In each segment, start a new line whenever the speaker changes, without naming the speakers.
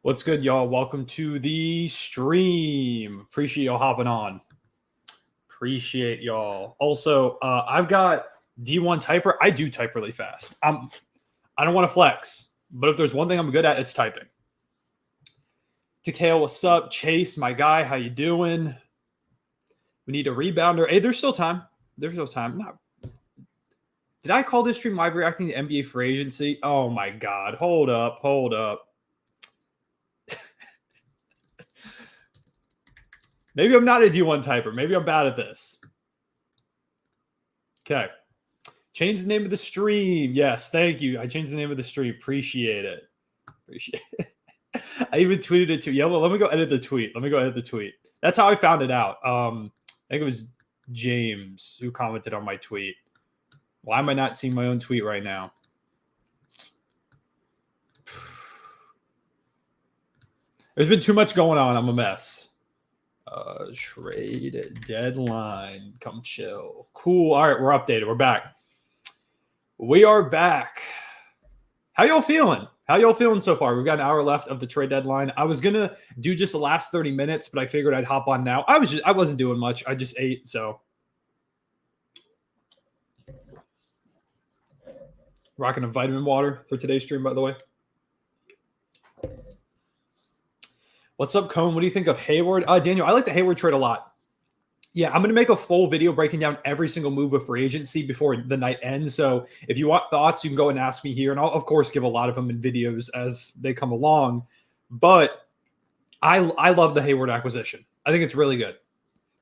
What's good, y'all? Welcome to the stream. Appreciate y'all hopping on. Appreciate y'all. Also, I've got D1 typer. I do type really fast. I don't want to flex, but if there's one thing I'm good at, it's typing. Takeo, what's up? Chase, my guy, how you doing? We need a rebounder. Hey, there's still time. There's still time. Did I call this stream live reacting to NBA free agency? Oh my God. Hold up. Maybe I'm not a D1 typer. Maybe I'm bad at this. Okay. Change the name of the stream. Yes, thank you. I changed the name of the stream. Appreciate it. I even tweeted it too. Yeah, well, let me go edit the tweet. That's how I found it out. I think it was James who commented on my tweet. Why am I not seeing my own tweet right now? There's been too much going on. I'm a mess. Trade deadline. Come chill. Cool. All right, we're updated. We're back. We are back. How y'all feeling? So far? We've got an hour left of the trade deadline. I was gonna do just the last 30 minutes, but I figured I'd hop on now. I wasn't doing much. I just ate, so rocking a vitamin water for today's stream, by the way. What's up, Cone? What do you think of Hayward? Daniel, I like the Hayward trade a lot. Yeah, I'm going to make a full video breaking down every single move of free agency before the night ends. So if you want thoughts, you can go and ask me here. And I'll, of course, give a lot of them in videos as they come along. But I love the Hayward acquisition. I think it's really good.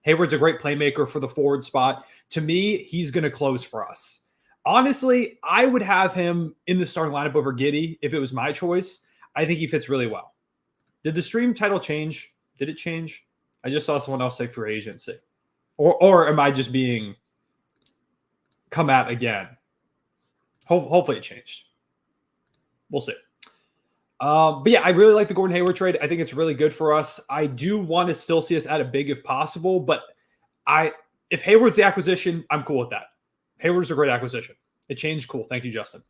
Hayward's a great playmaker for the forward spot. To me, he's going to close for us. Honestly, I would have him in the starting lineup over Giddey if it was my choice. I think he fits really well. Did the stream title change? Did it change? I just saw someone else say free agency. Or am I just being come at again? Hopefully it changed. We'll see. But yeah, I really like the Gordon Hayward trade. I think it's really good for us. I do want to still see us at a big if possible, but if Hayward's the acquisition, I'm cool with that. Hayward's a great acquisition. It changed. Cool. Thank you, Justin.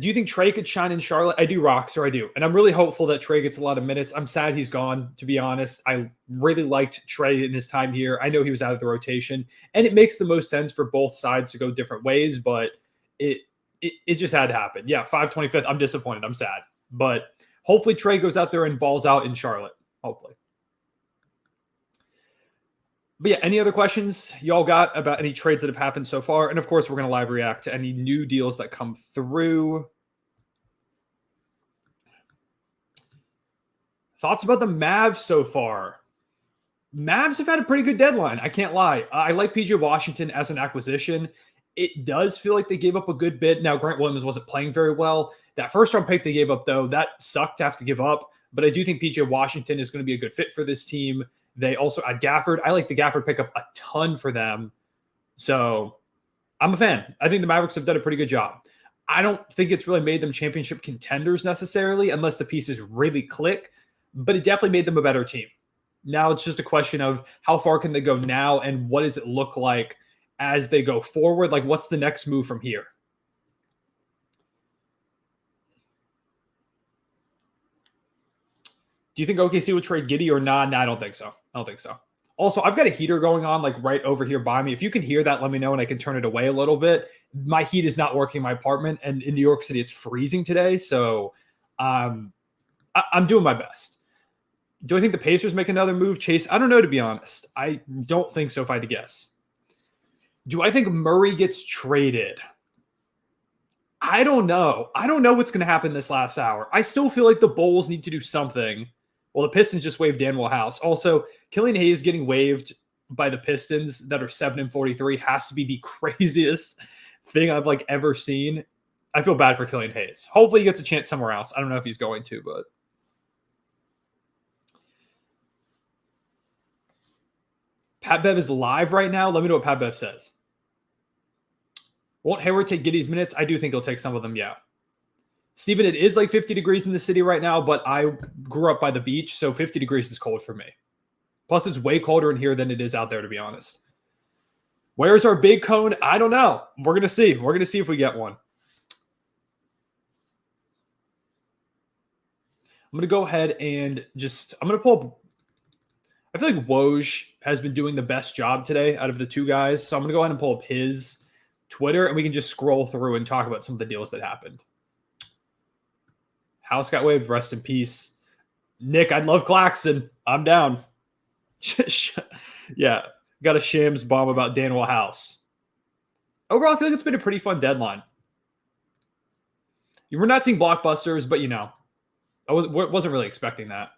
Do you think Trey could shine in Charlotte? I do, Roxer. I do. And I'm really hopeful that Trey gets a lot of minutes. I'm sad he's gone, to be honest. I really liked Trey in his time here. I know he was out of the rotation. And it makes the most sense for both sides to go different ways, but it just had to happen. Yeah, 525th. I'm disappointed. I'm sad. But hopefully Trey goes out there and balls out in Charlotte. Hopefully. But yeah, any other questions y'all got about any trades that have happened so far? And of course, we're going to live react to any new deals that come through. Thoughts about the Mavs so far? Mavs have had a pretty good deadline. I can't lie. I like PJ Washington as an acquisition. It does feel like they gave up a good bit. Now, Grant Williams wasn't playing very well. That first round pick they gave up, though, that sucked to have to give up. But I do think PJ Washington is going to be a good fit for this team. They also add Gafford. I like the Gafford pickup a ton for them. So I'm a fan. I think the Mavericks have done a pretty good job. I don't think it's really made them championship contenders necessarily, unless the pieces really click, but it definitely made them a better team. Now it's just a question of how far can they go now and what does it look like as they go forward? Like, what's the next move from here? Do you think OKC would trade Giddey or not? Nah, I don't think so. Also, I've got a heater going on like right over here by me. If you can hear that, let me know and I can turn it away a little bit. My heat is not working in my apartment, and in New York City, it's freezing today. So I'm doing my best. Do I think the Pacers make another move, Chase? I don't know, to be honest. I don't think so if I had to guess. Do I think Murray gets traded? I don't know. I don't know what's going to happen this last hour. I still feel like the Bulls need to do something. Well, the Pistons just waived Danuel House. Also, Killian Hayes getting waived by the Pistons that are 7-43 has to be the craziest thing I've ever seen. I feel bad for Killian Hayes. Hopefully he gets a chance somewhere else. I don't know if he's going to, but Pat Bev is live right now. Let me know what Pat Bev says. Won't Hayward take Giddey's minutes? I do think he'll take some of them, yeah. Steven, it is like 50 degrees in the city right now, but I grew up by the beach, so 50 degrees is cold for me. Plus, it's way colder in here than it is out there, to be honest. Where's our big cone? I don't know. We're going to see. We're going to see if we get one. I'm going to go ahead and I'm going to pull up. I feel like Woj has been doing the best job today out of the two guys. So I'm going to go ahead and pull up his Twitter, and we can just scroll through and talk about some of the deals that happened. House got waived. Rest in peace. Nick, I'd love Claxton. I'm down. Yeah. Got a Shams bomb about Danuel House. Overall, I feel like it's been a pretty fun deadline. We're not seeing blockbusters, but I wasn't really expecting that.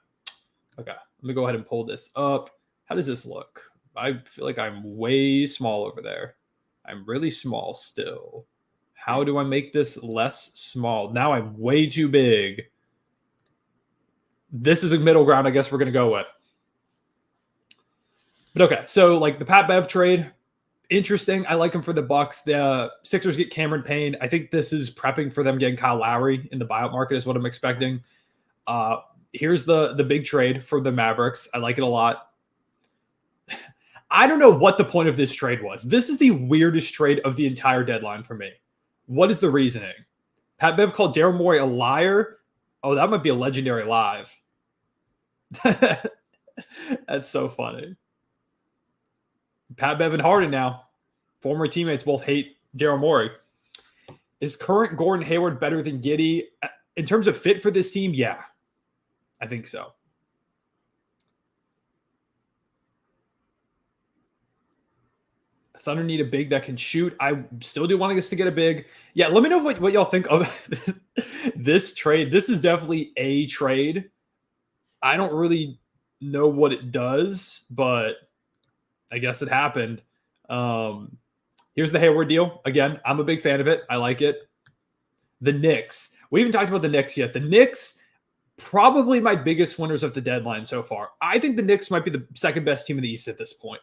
Okay, let me go ahead and pull this up. How does this look? I feel like I'm way small over there. I'm really small still. How do I make this less small? Now I'm way too big. This is a middle ground I guess we're going to go with. But okay, so like the Pat Bev trade, interesting. I like him for the Bucks. The Sixers get Cameron Payne. I think this is prepping for them getting Kyle Lowry in the buyout market is what I'm expecting. Here's the big trade for the Mavericks. I like it a lot. I don't know what the point of this trade was. This is the weirdest trade of the entire deadline for me. What is the reasoning? Pat Bev called Daryl Morey a liar. Oh, that might be a legendary live. That's so funny. Pat Bev and Harden now. Former teammates both hate Daryl Morey. Is current Gordon Hayward better than Giddey? In terms of fit for this team, yeah. I think so. Thunder need a big that can shoot. I still do want us to get a big. Yeah, let me know what y'all think of this trade. This is definitely a trade. I don't really know what it does, but I guess it happened. Here's the Hayward deal. Again, I'm a big fan of it. I like it. The Knicks. We haven't talked about the Knicks yet. The Knicks, probably my biggest winners of the deadline so far. I think the Knicks might be the second best team in the East at this point.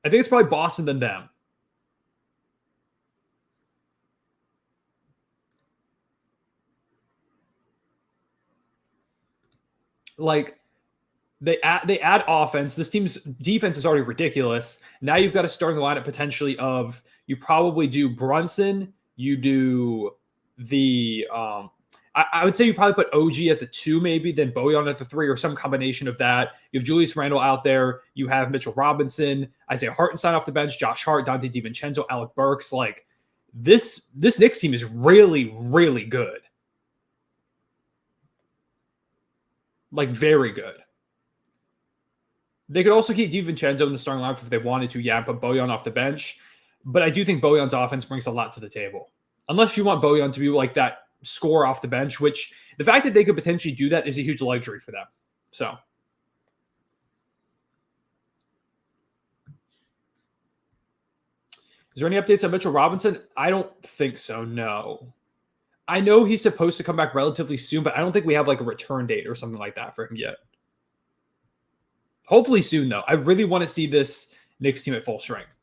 I think it's probably Boston than them. Like, they add offense. This team's defense is already ridiculous. Now you've got a starting lineup potentially of, you probably do Brunson, you do the I would say you probably put OG at the 2 maybe, then Bojan at the 3 or some combination of that. You have Julius Randle out there. You have Mitchell Robinson, Isaiah Hartenstein off the bench, Josh Hart, Dante DiVincenzo, Alec Burks. Like, this Knicks team is really, really good. Like, very good. They could also keep DiVincenzo in the starting lineup if they wanted to, and put Bojan off the bench. But I do think Bojan's offense brings a lot to the table. Unless you want Bojan to be like that score off the bench, which the fact that they could potentially do that is a huge luxury for them. So, is there any updates on Mitchell Robinson? I don't think so, no. I know he's supposed to come back relatively soon, but I don't think we have like a return date or something like that for him yet. Hopefully soon, though. I really want to see this Knicks team at full strength.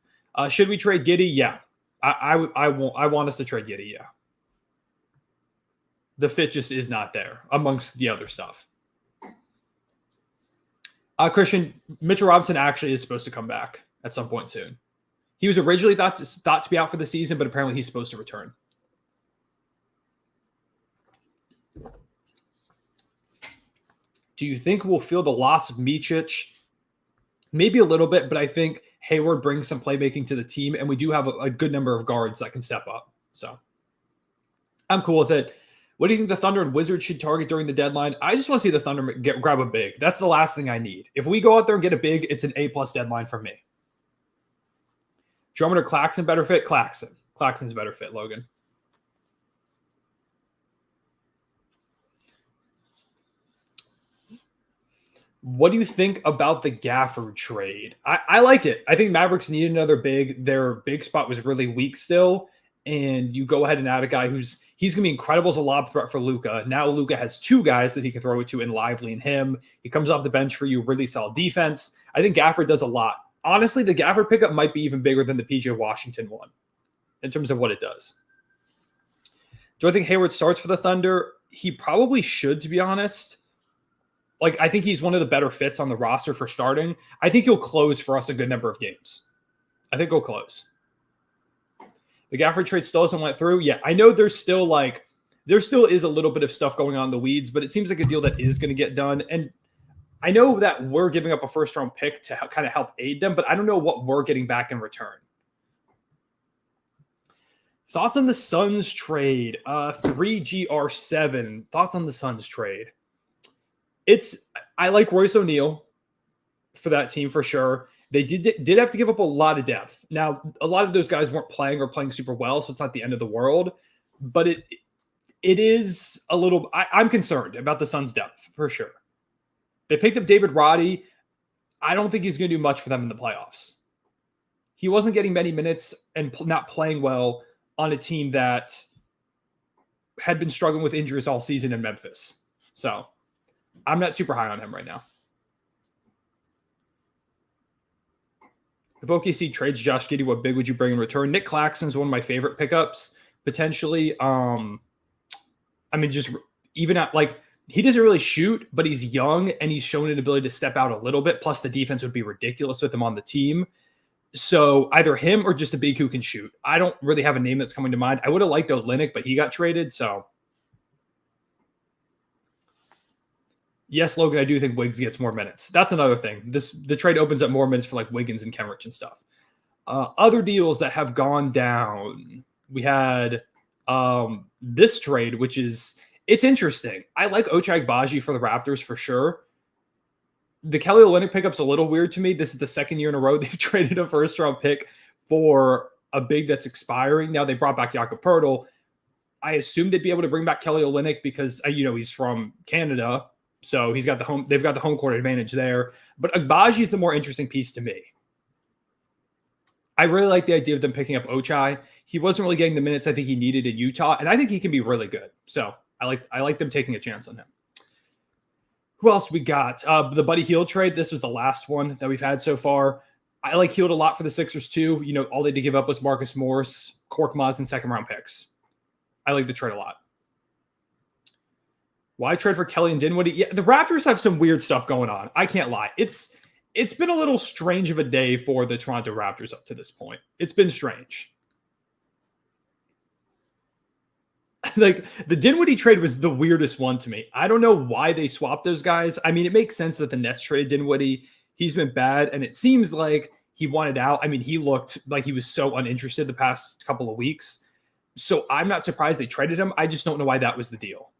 Should we trade Giddey? Yeah. I want us to trade Giddey, yeah. The fit just is not there amongst the other stuff. Christian, Mitchell Robinson actually is supposed to come back at some point soon. He was originally thought to be out for the season, but apparently he's supposed to return. Do you think we'll feel the loss of Micic? Maybe a little bit, but I think Hayward brings some playmaking to the team, and we do have a good number of guards that can step up. So I'm cool with it. What do you think the Thunder and Wizards should target during the deadline? I just want to see the Thunder grab a big. That's the last thing I need. If we go out there and get a big, it's an A+ deadline for me. Drummond or Claxton better fit? Claxton. Claxton's better fit, Logan. What do you think about the Gafford trade? I like it. I think Mavericks need another big. Their big spot was really weak still. And you go ahead and add a guy he's going to be incredible as a lob threat for Luka. Now Luka has 2 guys that he can throw it to in Lively and him. He comes off the bench for you, really solid defense. I think Gafford does a lot. Honestly, the Gafford pickup might be even bigger than the PJ Washington one in terms of what it does. Do I think Hayward starts for the Thunder? He probably should, to be honest. Like, I think he's one of the better fits on the roster for starting. I think he'll close for us a good number of games. I think he'll close. The Gafford trade still hasn't went through. Yeah, I know there's still there still is a little bit of stuff going on in the weeds, but it seems like a deal that is going to get done. And I know that we're giving up a first-round pick to kind of help aid them, but I don't know what we're getting back in return. Thoughts on the Suns trade? 3GR7. Thoughts on the Suns trade? I like Royce O'Neal for that team for sure. They did have to give up a lot of depth. Now, a lot of those guys weren't playing or playing super well, so it's not the end of the world. But it is a little. I'm concerned about the Suns' depth for sure. They picked up David Roddy. I don't think he's going to do much for them in the playoffs. He wasn't getting many minutes and not playing well on a team that had been struggling with injuries all season in Memphis. So I'm not super high on him right now. If OKC trades Josh Giddey, what big would you bring in return? Nick Claxton is one of my favorite pickups, potentially. Just even at he doesn't really shoot, but he's young and he's shown an ability to step out a little bit. Plus, the defense would be ridiculous with him on the team. So either him or just a big who can shoot. I don't really have a name that's coming to mind. I would have liked Olynyk, but he got traded. So yes, Logan, I do think Wiggs gets more minutes. That's another thing. The trade opens up more minutes for Wiggins and Kenrich and stuff. Other deals that have gone down. We had this trade, which it's interesting. I like Ochai Agbaji for the Raptors for sure. The Kelly Olynyk pickup's a little weird to me. This is the second year in a row they've traded a first-round pick for a big that's expiring. Now they brought back Jakob Poeltl. I assume they'd be able to bring back Kelly Olynyk because he's from Canada, so they've got the home court advantage there. But Agbaji is the more interesting piece to me. I really like the idea of them picking up Ochai. He wasn't really getting the minutes I think he needed in Utah, and I think he can be really good. So I like them taking a chance on him. Who else we got? The Buddy Hield trade. This was the last one that we've had so far. I like Hield a lot for the Sixers too. All they had to give up was Marcus Morris, Korkmaz, and second-round picks. I like the trade a lot. Why trade for Kelly and Dinwiddie? Yeah, the Raptors have some weird stuff going on. I can't lie. It's been a little strange of a day for the Toronto Raptors up to this point. It's been strange. The Dinwiddie trade was the weirdest one to me. I don't know why they swapped those guys. I mean, it makes sense that the Nets traded Dinwiddie. He's been bad, and it seems like he wanted out. I mean, he looked like he was so uninterested the past couple of weeks. So I'm not surprised they traded him. I just don't know why that was the deal.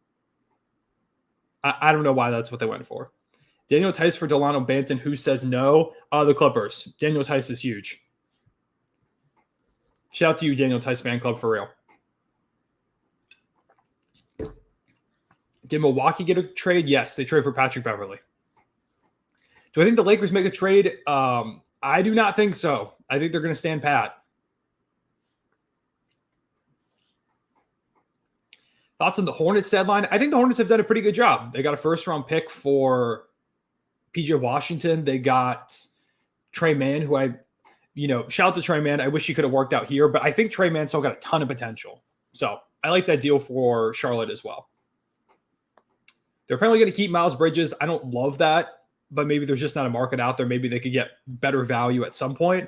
I don't know why that's what they went for. Daniel Tice for Delano Banton. Who says no? The Clippers. Daniel Tice is huge. Shout out to you, Daniel Tice fan club, for real. Did Milwaukee get a trade? Yes, they trade for Patrick Beverley. Do I think the Lakers make a trade? I do not think so. I think they're going to stand pat. Thoughts on the Hornets deadline? I think the Hornets have done a pretty good job. They got a first-round pick for PJ Washington. They got Trey Mann, who shout out to Trey Mann. I wish he could have worked out here, but I think Trey Mann still got a ton of potential. So I like that deal for Charlotte as well. They're apparently going to keep Miles Bridges. I don't love that, but maybe there's just not a market out there. Maybe they could get better value at some point,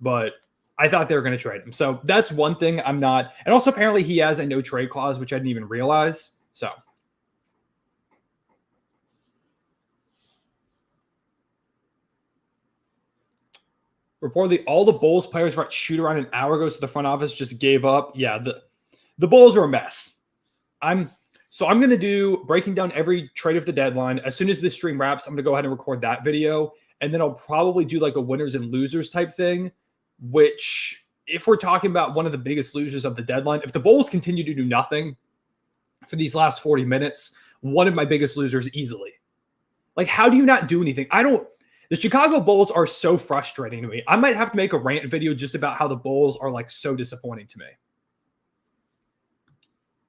but I thought they were going to trade him. So that's one thing I'm not. And also apparently he has a no trade clause, which I didn't even realize. So reportedly all the Bulls players about shoot around an hour ago, so the front office just gave up. Yeah, the Bulls are a mess. I'm going to do breaking down every trade of the deadline. As soon as this stream wraps, I'm going to go ahead and record that video. And then I'll probably do a winners and losers type thing, which if we're talking about one of the biggest losers of the deadline, if the Bulls continue to do nothing for these last 40 minutes, one of my biggest losers easily. How do you not do anything? The Chicago Bulls are so frustrating to me. I might have to make a rant video just about how the Bulls are so disappointing to me.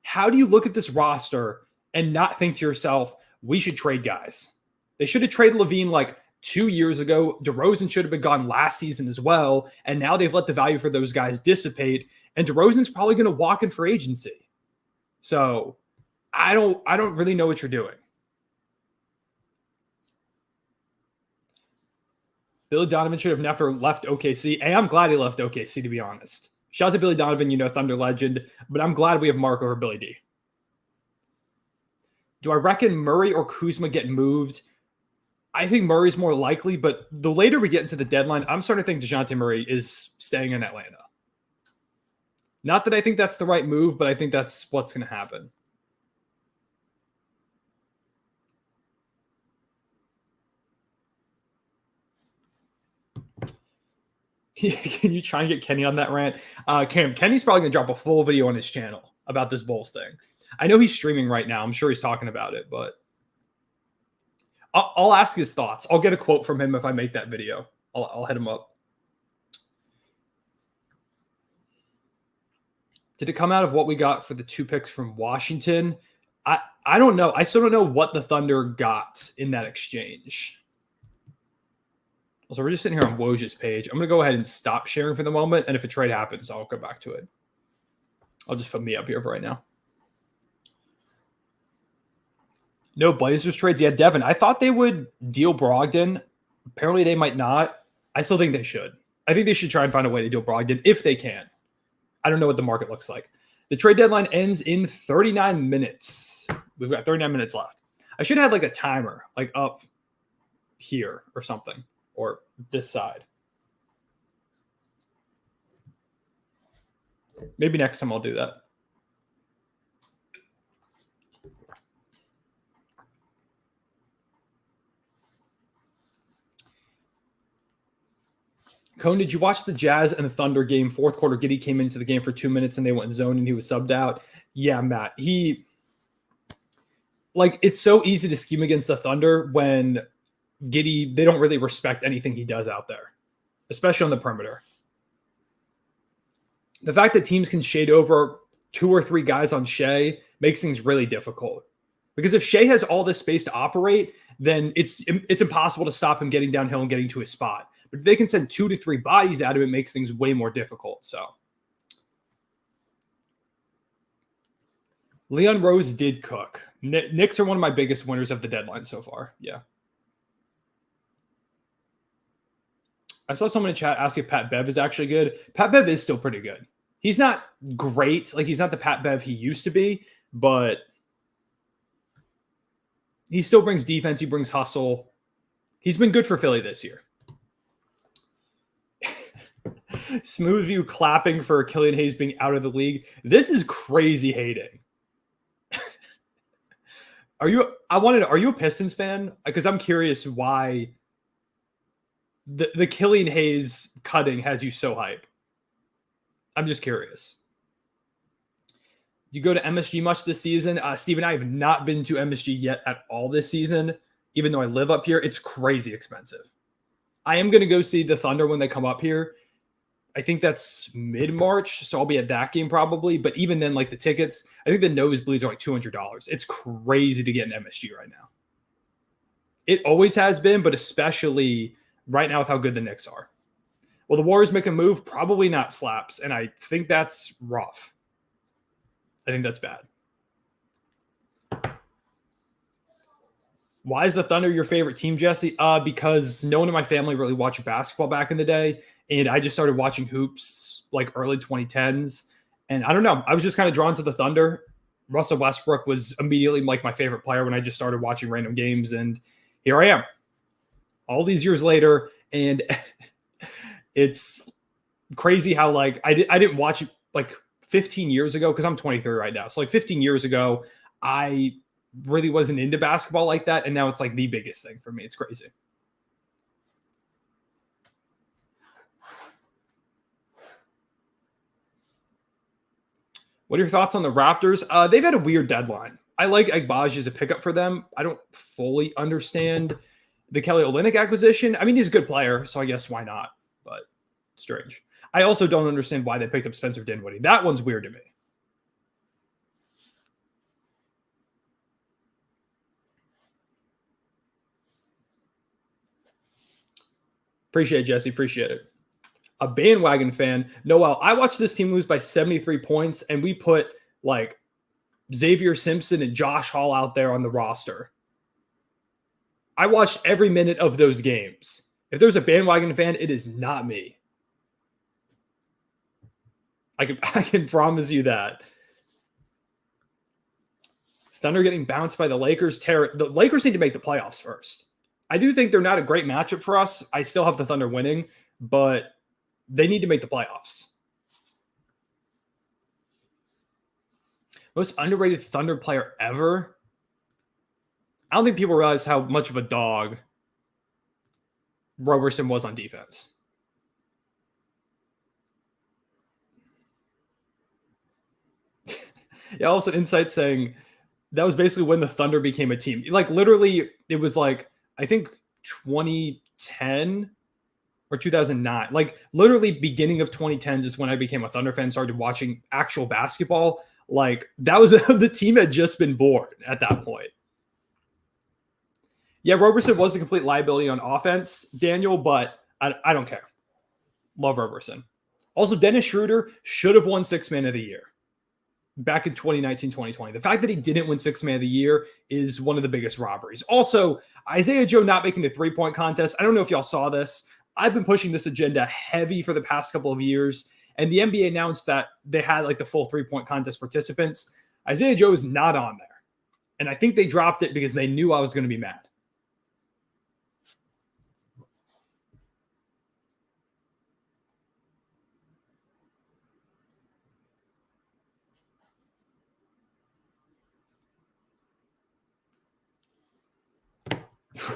How do you look at this roster and not think to yourself, we should trade guys? They should have traded Levine 2 years ago. DeRozan should have been gone last season as well. And now they've let the value for those guys dissipate. And DeRozan's probably going to walk in for agency. So I don't really know what you're doing. Billy Donovan should have never left OKC. And I'm glad he left OKC, to be honest. Shout out to Billy Donovan, Thunder legend, but I'm glad we have Mark over Billy D. Do I reckon Murray or Kuzma get moved? I think Murray's more likely, but the later we get into the deadline, I'm starting to think Dejounte Murray is staying in Atlanta. Not that I think that's the right move, but I think that's what's going to happen. Can you try and get Kenny on that rant? Kenny's probably going to drop a full video on his channel about this Bulls thing. I know he's streaming right now. I'm sure he's talking about it, but I'll ask his thoughts. I'll get a quote from him if I make that video. I'll hit him up. Did it come out of what we got for the 2 picks from Washington? I don't know. I still don't know what the Thunder got in that exchange. So we're just sitting here on Woj's page. I'm going to go ahead and stop sharing for the moment. And if a trade happens, I'll go back to it. I'll just put me up here for right now. No Blazers trades. Yeah, Devin, I thought they would deal Brogdon. Apparently they might not. I still think they should. I think they should try and find a way to deal Brogdon if they can. I don't know what the market looks like. The trade deadline ends in 39 minutes. We've got 39 minutes left. I should have like a timer, like up here or something, or this side. Maybe next time I'll do that. Cone, did you watch the Jazz and the Thunder game? Fourth quarter, Giddey came into the game for 2 minutes and they went zone and he was subbed out. Yeah, Matt. It's so easy to scheme against the Thunder when Giddey, they don't really respect anything he does out there, especially on the perimeter. The fact that teams can shade over 2 or 3 guys on Shea makes things really difficult. Because if Shea has all this space to operate, then it's impossible to stop him getting downhill and getting to his spot. But if they can send 2 to 3 bodies out of it, makes things way more difficult. So Leon Rose did cook. Knicks are one of my biggest winners of the deadline so far. Yeah. I saw someone in chat ask if Pat Bev is actually good. Pat Bev is still pretty good. He's not great. Like, he's not the Pat Bev he used to be, but he still brings defense. He brings hustle. He's been good for Philly this year. Smooth View clapping for Killian Hayes being out of the league. This is crazy hating. Are you a Pistons fan? Because I'm curious why the Killian Hayes cutting has you so hype. I'm just curious. You go to MSG much this season? Steve and I have not been to MSG yet at all this season, even though I live up here. It's crazy expensive. I am going to go see the Thunder when they come up here. I think that's mid-March, so I'll be at that game probably. But even then, like the tickets, I think the nosebleeds are like $200. It's crazy to get an MSG right now. It always has been, but especially right now with how good the Knicks are. Will the Warriors make a move? Probably not, Slaps. And I think that's rough. I think that's bad. Why is the Thunder your favorite team, Jesse? Because no one in my family really watched basketball back in the day. And I just started watching hoops like early 2010s. And I don't know. I was just kind of drawn to the Thunder. Russell Westbrook was immediately like my favorite player when I just started watching random games. And here I am all these years later. And it's crazy how like I didn't watch it like 15 years ago because I'm 23 right now. So like 15 years ago, I really wasn't into basketball like that. And now it's like the biggest thing for me. It's crazy. What are your thoughts on the Raptors? They've had a weird deadline. I like Agbaji as a pickup for them. I don't fully understand the Kelly Olynyk acquisition. I mean, he's a good player, so I guess why not? But strange. I also don't understand why they picked up Spencer Dinwiddie. That one's weird to me. Appreciate it, Jesse. Appreciate it. A bandwagon fan. Noel, I watched this team lose by 73 points, and we put like Xavier Simpson and Josh Hall out there on the roster. I watched every minute of those games. If there's a bandwagon fan, it is not me. I can promise you that. Thunder getting bounced by the Lakers. The Lakers need to make the playoffs first. I do think they're not a great matchup for us. I still have the Thunder winning, but they need to make the playoffs. Most underrated Thunder player ever? I don't think people realize how much of a dog Roberson was on defense. Yeah, also insight saying that was basically when the Thunder became a team. Like literally, it was like, I think 2010 or 2009. Like literally beginning of 2010s is when I became a Thunder fan, started watching actual basketball. Like that was the team had just been born at that point. Yeah, Roberson was a complete liability on offense, Daniel, but I don't care. Love Roberson. Also, Dennis Schroeder should have won Sixth Man of the Year back in 2019, 2020. The fact that he didn't win Sixth Man of the Year is one of the biggest robberies. Also, Isaiah Joe not making the three-point contest. I don't know if y'all saw this. I've been pushing this agenda heavy for the past couple of years, and the NBA announced that they had like the full three-point contest participants. Isaiah Joe is not on there. And I think they dropped it because they knew I was going to be mad.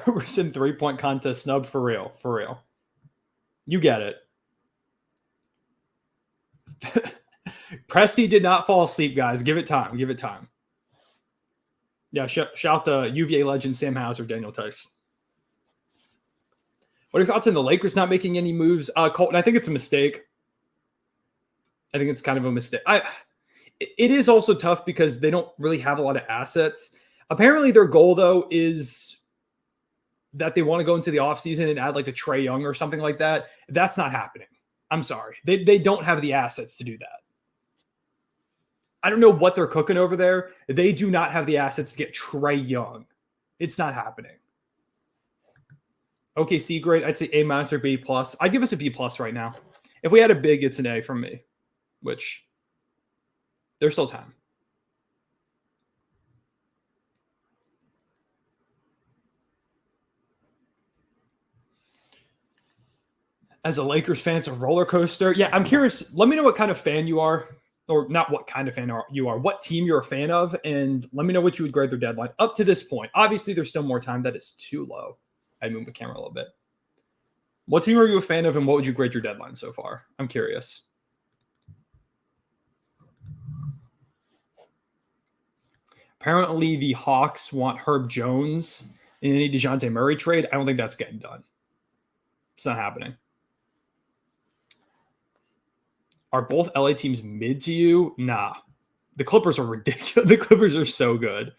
Roberson three-point contest snub for real. For real. You get it. Presti did not fall asleep, guys. Give it time. Give it time. Yeah, shout to UVA legend Sam Hauser, Daniel Tice. What are your thoughts on the Lakers not making any moves? Colton, I think it's a mistake. I think it's kind of a mistake. It is also tough because they don't really have a lot of assets. Apparently their goal, though, is that they want to go into the offseason and add like a Trae Young or something like that. That's not happening. I'm sorry. They don't have the assets to do that. I don't know what they're cooking over there. They do not have the assets to get Trae Young. It's not happening. OKC grade, I'd say A- or B+. I'd give us a B+ right now. If we had a big, it's an A from me, which there's still time. As a Lakers fan, it's a roller coaster. Yeah, I'm curious. Let me know what kind of fan you are, or not what kind of fan you are, what team you're a fan of, and let me know what you would grade their deadline up to this point. Obviously, there's still more time. That is too low. I moved the camera a little bit. What team are you a fan of, and what would you grade your deadline so far? I'm curious. Apparently, the Hawks want Herb Jones in any Dejounte Murray trade. I don't think that's getting done. It's not happening. Are both LA teams mid to you? Nah. The Clippers are ridiculous. The Clippers are so good.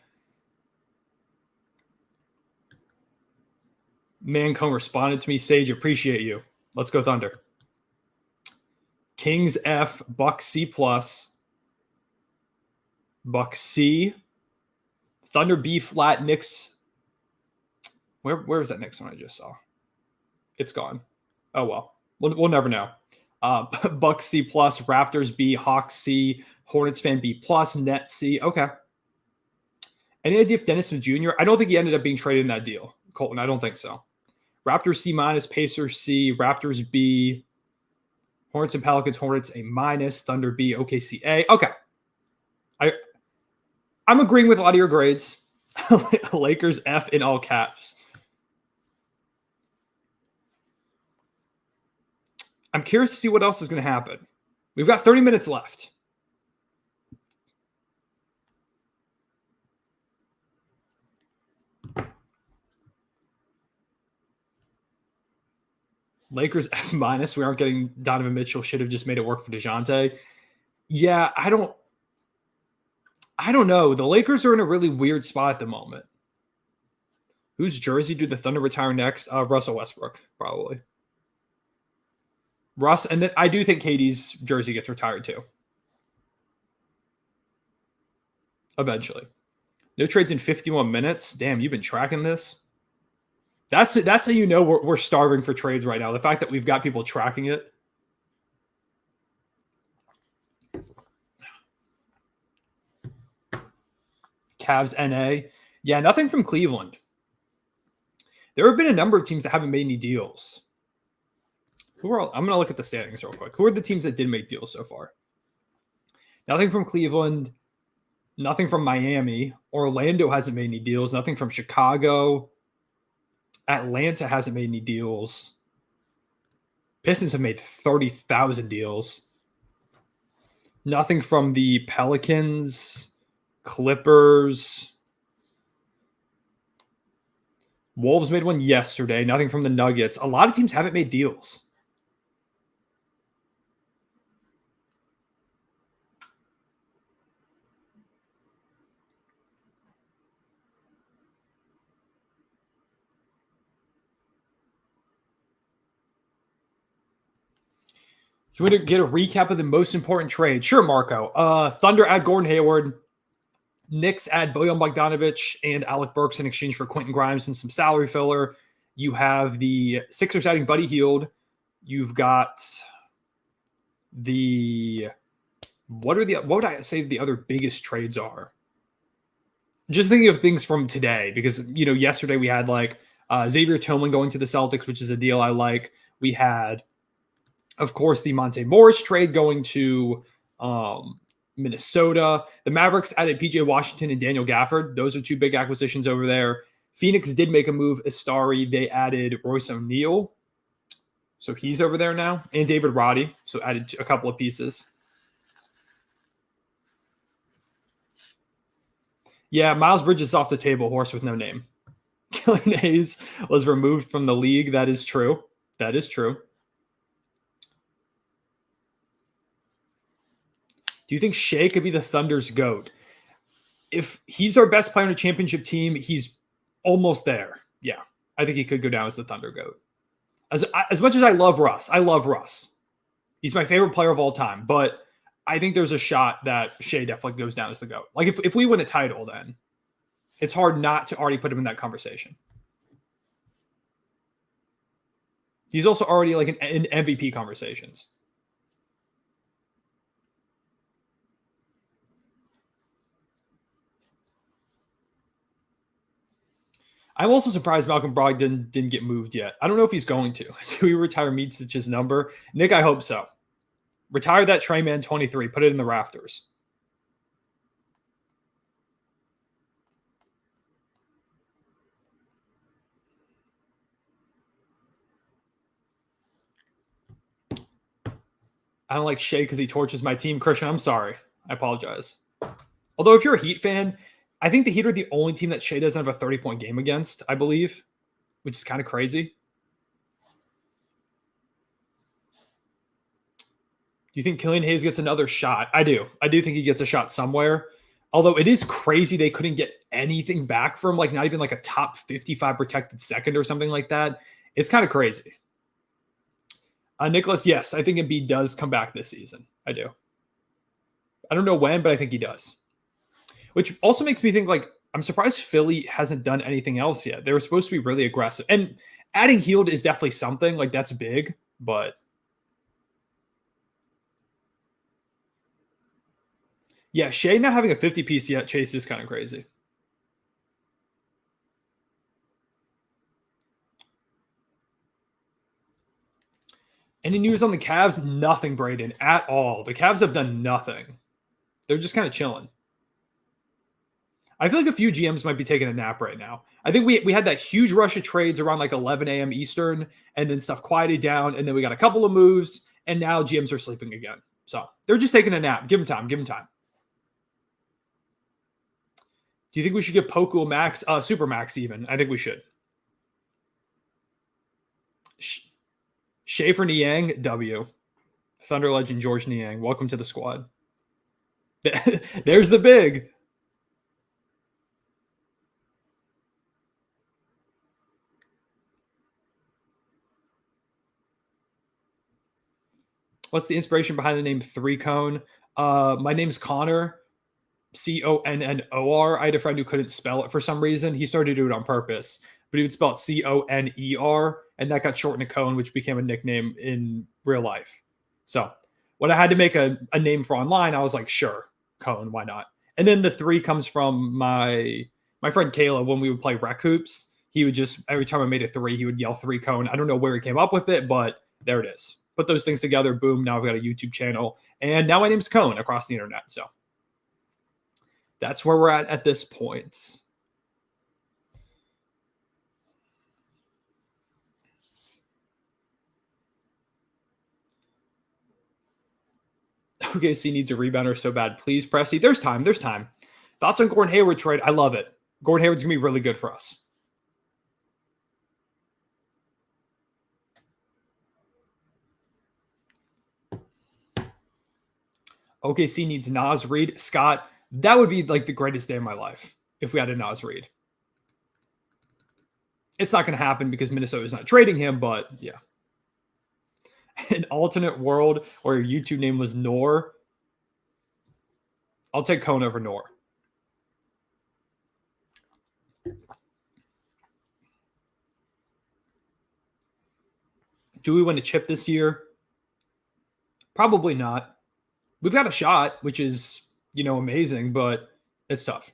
Mancone responded to me. Sage, appreciate you. Let's go Thunder. Kings F, Bucks C+, Bucks C, Thunder B flat, Knicks. Where was that Knicks one I just saw? It's gone. Oh, well. We'll never know. Bucks C+, Raptors B, Hawks C, Hornets fan B+, Nets C. Okay. Any idea if Dennis Smith Jr.? I don't think he ended up being traded in that deal, Colton. I don't think so. Raptors C-, Pacers C, Raptors B, Hornets and Pelicans, Hornets A-, Thunder B, OKC A. Okay. I'm agreeing with a lot of your grades. Lakers F in all caps. I'm curious to see what else is going to happen. We've got 30 minutes left. Lakers F-. We aren't getting Donovan Mitchell. Should have just made it work for Dejounte. Yeah, I don't know. The Lakers are in a really weird spot at the moment. Whose jersey do the Thunder retire next? Russell Westbrook, probably. Russ, and then I do think KD's jersey gets retired too. Eventually. No trades in 51 minutes. Damn, you've been tracking this? That's how you know we're starving for trades right now. The fact that we've got people tracking it. Cavs NA. Yeah, nothing from Cleveland. There have been a number of teams that haven't made any deals. I'm going to look at the standings real quick. Who are the teams that did make deals so far? Nothing from Cleveland. Nothing from Miami. Orlando hasn't made any deals. Nothing from Chicago. Atlanta hasn't made any deals. Pistons have made 30,000 deals. Nothing from the Pelicans, Clippers. Wolves made one yesterday. Nothing from the Nuggets. A lot of teams haven't made deals. Do you want to get a recap of the most important trade? Sure, Marco. Thunder add Gordon Hayward. Knicks add Bojan Bogdanovic and Alec Burks in exchange for Quentin Grimes and some salary filler. You have the Sixers adding Buddy Hield. You've got what would I say the other biggest trades are? Just thinking of things from today, because yesterday we had Xavier Tillman going to the Celtics, which is a deal I like. We had, of course, the Monte Morris trade going to Minnesota. The Mavericks added PJ Washington and Daniel Gafford. Those are two big acquisitions over there. Phoenix did make a move. Astari, they added Royce O'Neal. So he's over there now. And David Roddy. So added a couple of pieces. Yeah, Miles Bridges is off the table. Horse with no name. Killian Hayes was removed from the league. That is true. That is true. Do you think Shea could be the Thunder's GOAT? If he's our best player on a championship team, he's almost there. Yeah, I think he could go down as the Thunder GOAT. As much as I love Russ. He's my favorite player of all time, but I think there's a shot that Shea definitely goes down as the GOAT. Like if we win a title, then it's hard not to already put him in that conversation. He's also already like in MVP conversations. I'm also surprised Malcolm Brogdon didn't get moved yet. I don't know if he's going to. Do we retire Micic's number? Nick, I hope so. Retire that Trey Man 23. Put it in the rafters. I don't like Shea because he torches my team. Christian, I'm sorry. I apologize. Although if you're a Heat fan, I think the Heat are the only team that Shea doesn't have a 30-point game against, I believe, which is kind of crazy. Do you think Killian Hayes gets another shot? I do. I do think he gets a shot somewhere. Although it is crazy they couldn't get anything back from not even a top 55 protected second or something like that. It's kind of crazy. Nicholas, yes, I think Embiid does come back this season. I do. I don't know when, but I think he does. Which also makes me think I'm surprised Philly hasn't done anything else yet. They were supposed to be really aggressive. And adding Hield is definitely something. That's big, but yeah, Shea not having a 50-piece yet, Chase, is kind of crazy. Any news on the Cavs? Nothing, Braden, at all. The Cavs have done nothing. They're just kind of chilling. I feel like a few GMs might be taking a nap right now. I think we had that huge rush of trades around 11 a.m. Eastern, and then stuff quieted down, and then we got a couple of moves, and now GMs are sleeping again. So they're just taking a nap. Give them time. Give them time. Do you think we should give Poku a max? Super max even. I think we should. Schaefer Niang, W. Thunder legend George Niang. Welcome to the squad. There's the big. What's the inspiration behind the name Three Cone? My name's Connor. Connor. I had a friend who couldn't spell it for some reason. He started to do it on purpose, but he would spell it Coner, and that got shortened to Cone, which became a nickname in real life. So when I had to make a name for online, I was like, sure, Cone, why not? And then the 3 comes from my friend Kayla. When we would play rec hoops, he would just, every time I made a 3, he would yell 3 cone. I don't know where he came up with it, but there it is. Put those things together, boom, now I've got a YouTube channel. And now my name's Cone across the internet. So that's where we're at this point. OKC needs a rebounder so bad. Please, Pressy. There's time. There's time. Thoughts on Gordon Hayward trade? I love it. Gordon Hayward's going to be really good for us. OKC needs Naz Reid. Scott, that would be like the greatest day of my life if we had a Naz Reid. It's not going to happen because Minnesota's not trading him, but yeah. An alternate world where your YouTube name was Noor. I'll take Cone over Noor. Do we win a chip this year? Probably not. We've got a shot, which is, amazing, but it's tough.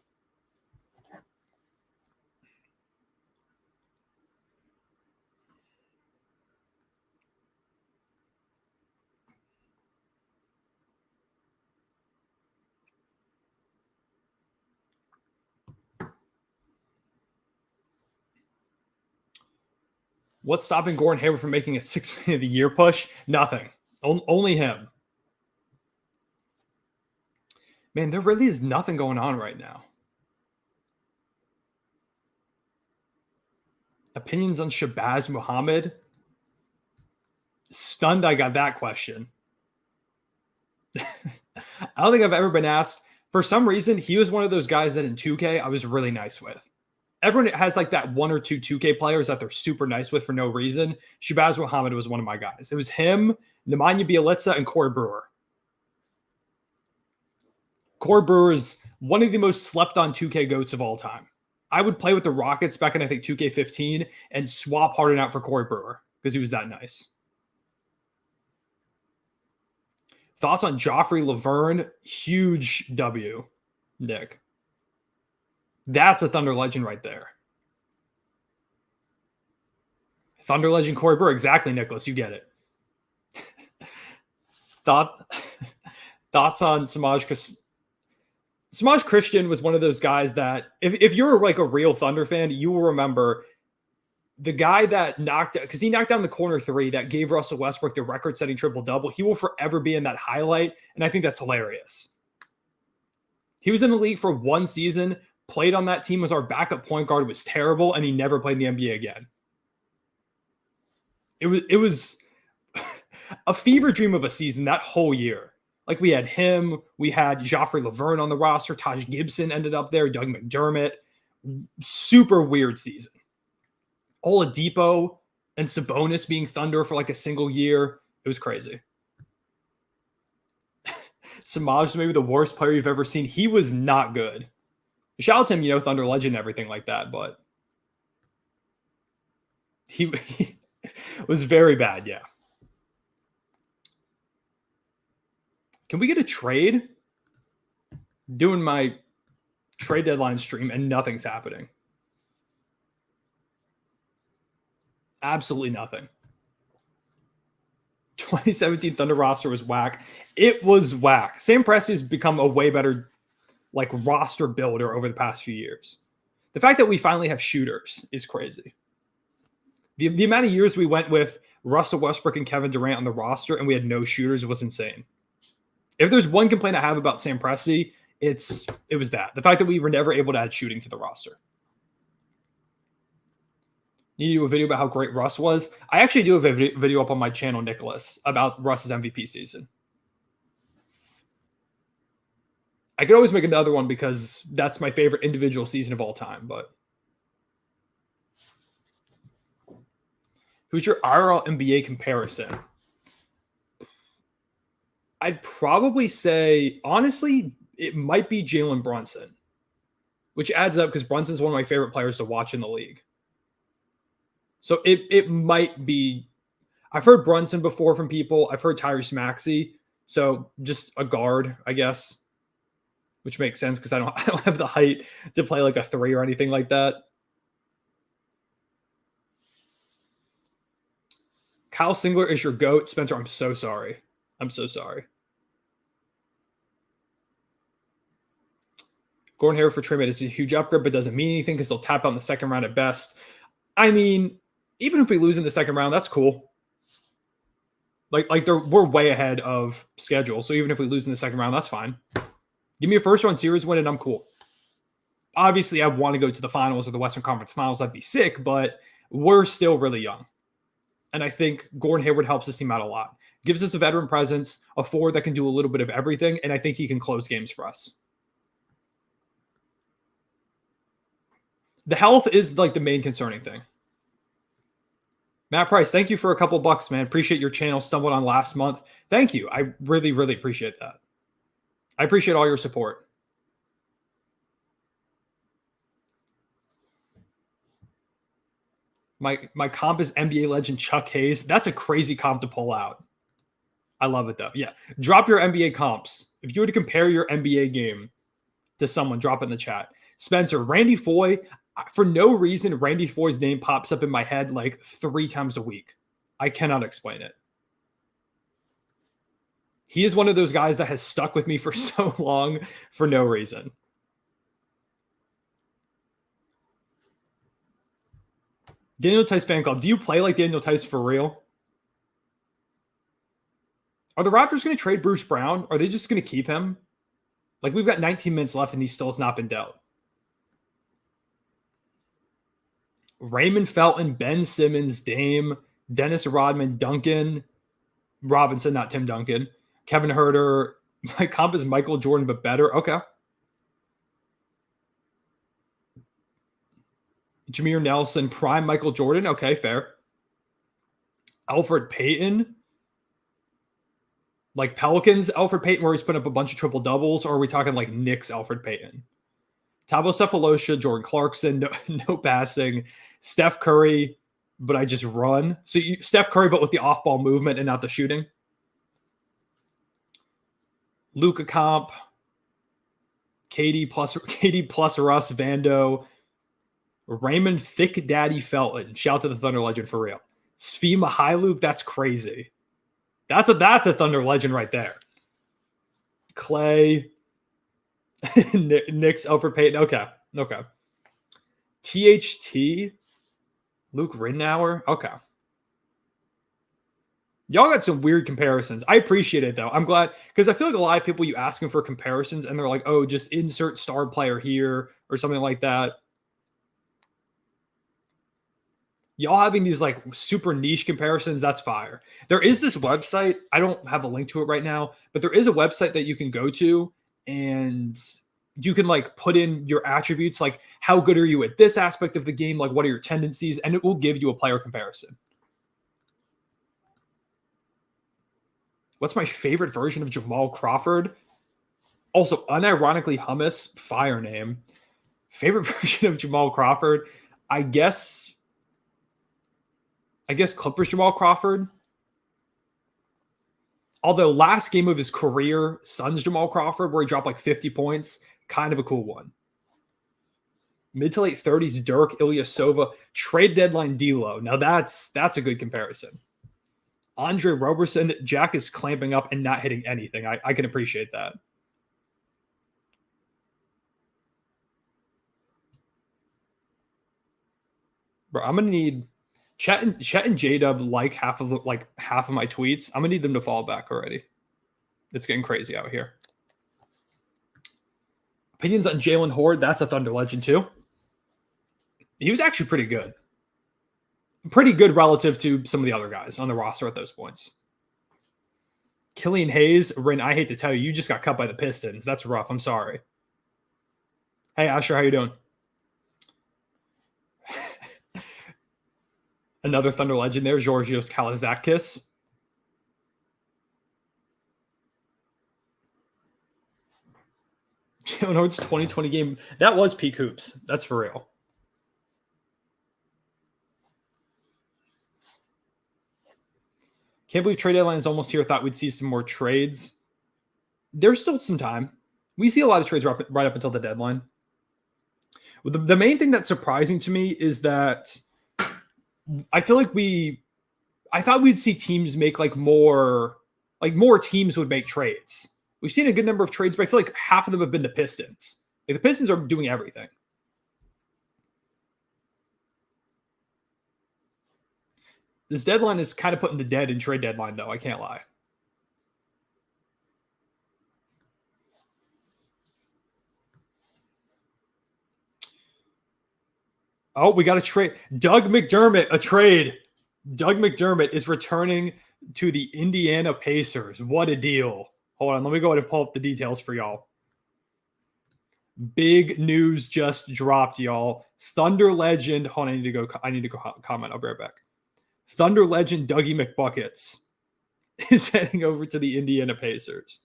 What's stopping Gordon Hayward from making a 6 man of the year push? Nothing. Only him. Man, there really is nothing going on right now. Opinions on Shabazz Muhammad? Stunned I got that question. I don't think I've ever been asked. For some reason, he was one of those guys that in 2K I was really nice with. Everyone has like that 1 or 2 2K players that they're super nice with for no reason. Shabazz Muhammad was one of my guys. It was him, Nemanja Bjelica, and Corey Brewer. Corey Brewer is one of the most slept on 2K goats of all time. I would play with the Rockets back in, I think, 2K15 and swap Harden out for Corey Brewer because he was that nice. Thoughts on Joffrey Laverne? Huge W, Nick. That's a Thunder legend right there. Thunder legend Corey Brewer. Exactly, Nicholas. You get it. Thoughts on Samaj Christian was one of those guys that if you're like a real Thunder fan, you will remember the guy that because he knocked down the corner 3 that gave Russell Westbrook the record-setting triple-double. He will forever be in that highlight, and I think that's hilarious. He was in the league for 1 season, played on that team as our backup point guard, was terrible, and he never played in the NBA again. It was a fever dream of a season that whole year. Like we had him, we had Joffrey Laverne on the roster, Taj Gibson ended up there, Doug McDermott. Super weird season. Oladipo and Sabonis being Thunder for like a single year. It was crazy. Samaj is maybe the worst player you've ever seen. He was not good. Shout out to him, Thunder legend and everything like that, but he was very bad, yeah. Can we get a trade? Doing my trade deadline stream and nothing's happening. Absolutely nothing. 2017 Thunder roster was whack. It was whack. Sam Presti has become a way better roster builder over the past few years. The fact that we finally have shooters is crazy. The amount of years we went with Russell Westbrook and Kevin Durant on the roster and we had no shooters was insane. If there's one complaint I have about Sam Presti, it was that. The fact that we were never able to add shooting to the roster. Need to do a video about how great Russ was. I actually do have a video up on my channel, Nicholas, about Russ's MVP season. I could always make another one because that's my favorite individual season of all time, but who's your IRL NBA comparison? I'd probably say, honestly, it might be Jalen Brunson, which adds up because Brunson's one of my favorite players to watch in the league. So it might be, I've heard Brunson before from people. I've heard Tyrese Maxey. So just a guard, I guess. which makes sense because I don't have the height to play like a 3 or anything like that. Kyle Singler is your GOAT. Spencer, I'm so sorry. I'm so sorry. Gordon Hayward for Trey is a huge upgrade, but doesn't mean anything because they'll tap out in the second round at best. I mean, even if we lose in the second round, that's cool. Like we're way ahead of schedule. So even if we lose in the second round, that's fine. Give me a first round series win and I'm cool. Obviously, I want to go to the finals or the Western Conference Finals. I'd be sick, but we're still really young. And I think Gordon Hayward helps this team out a lot. Gives us a veteran presence, a forward that can do a little bit of everything, and I think he can close games for us. The health is like the main concerning thing. Matt Price, thank you for a couple bucks, man. Appreciate your channel stumbled on last month. Thank you. I really, really appreciate that. I appreciate all your support. My comp is NBA legend Chuck Hayes. That's a crazy comp to pull out. I love it, though. Yeah. Drop your NBA comps. If you were to compare your NBA game to someone, drop it in the chat. Spencer, Randy Foye, for no reason, Randy Foye's name pops up in my head like 3 times a week. I cannot explain it. He is one of those guys that has stuck with me for so long for no reason. Daniel Tice fan club. Do you play like Daniel Tice for real? Are the Raptors going to trade Bruce Brown? Are they just going to keep him? Like, we've got 19 minutes left and he still has not been dealt. Raymond Felton, Ben Simmons, Dame, Dennis Rodman, Duncan, Robinson, not Tim Duncan, Kevin Huerter. My comp is Michael Jordan, but better. Okay. Jameer Nelson, prime Michael Jordan. Okay, fair. Alfred Payton. Like Pelicans, Alfred Payton, where he's putting up a bunch of triple doubles, or are we talking like Knicks, Alfred Payton? Thabo Cephalosha, Jordan Clarkson, no passing. Steph Curry, but I just run. So Steph Curry, but with the off-ball movement and not the shooting. Luka comp. KD plus Russ, Vando. Raymond Thick Daddy Felton. Shout to the Thunder legend for real. Svi Mykhailiuk, that's crazy. That's a Thunder legend right there. Clay. Knicks, Alfred Payton. Okay. THT. Luke Ridnour. Okay. Y'all got some weird comparisons. I appreciate it, though. I'm glad, because I feel like a lot of people, you ask them for comparisons, and they're like, oh, just insert star player here or something like that. Y'all having these like super niche comparisons, that's fire. There is this website. I don't have a link to it right now, but there is a website that you can go to and you can like put in your attributes, like how good are you at this aspect of the game? Like what are your tendencies? And it will give you a player comparison. What's my favorite version of Jamal Crawford? Also, unironically hummus, fire name. Favorite version of Jamal Crawford? I guess Clippers Jamal Crawford. Although last game of his career, Suns Jamal Crawford, where he dropped like 50 points, kind of a cool one. Mid to late 30s, Dirk, Ilyasova, trade deadline D'Lo. Now that's a good comparison. Andre Roberson, Jack is clamping up and not hitting anything. I can appreciate that. Bro, I'm gonna need Chet and J-Dub like half of my tweets. I'm gonna need them to fall back already. It's getting crazy out here. Opinions on Jalen Horde. That's a Thunder legend too. He was actually pretty good. Pretty good relative to some of the other guys on the roster at those points. Killian Hayes, Rin, I hate to tell you, you just got cut by the Pistons. That's rough. I'm sorry. Hey, Asher, how you doing? Another Thunder legend there, Georgios Kalazakis. Jalen Hort's 2020 game. That was peak hoops. That's for real. Can't believe trade deadline is almost here. Thought we'd see some more trades. There's still some time. We see a lot of trades right up until the deadline. The main thing that's surprising to me is that I feel like I thought we'd see teams make more teams would make trades. We've seen a good number of trades, but I feel like half of them have been the Pistons. Like the Pistons are doing everything. This deadline is kind of putting the dead in trade deadline, though. I can't lie. Oh, we got a trade. Doug McDermott, a trade. Doug McDermott is returning to the Indiana Pacers. What a deal. Hold on. Let me go ahead and pull up the details for y'all. Big news just dropped, y'all. Thunder legend. Hold on. I need to go comment. I'll be right back. Thunder legend Dougie McBuckets is heading over to the Indiana Pacers.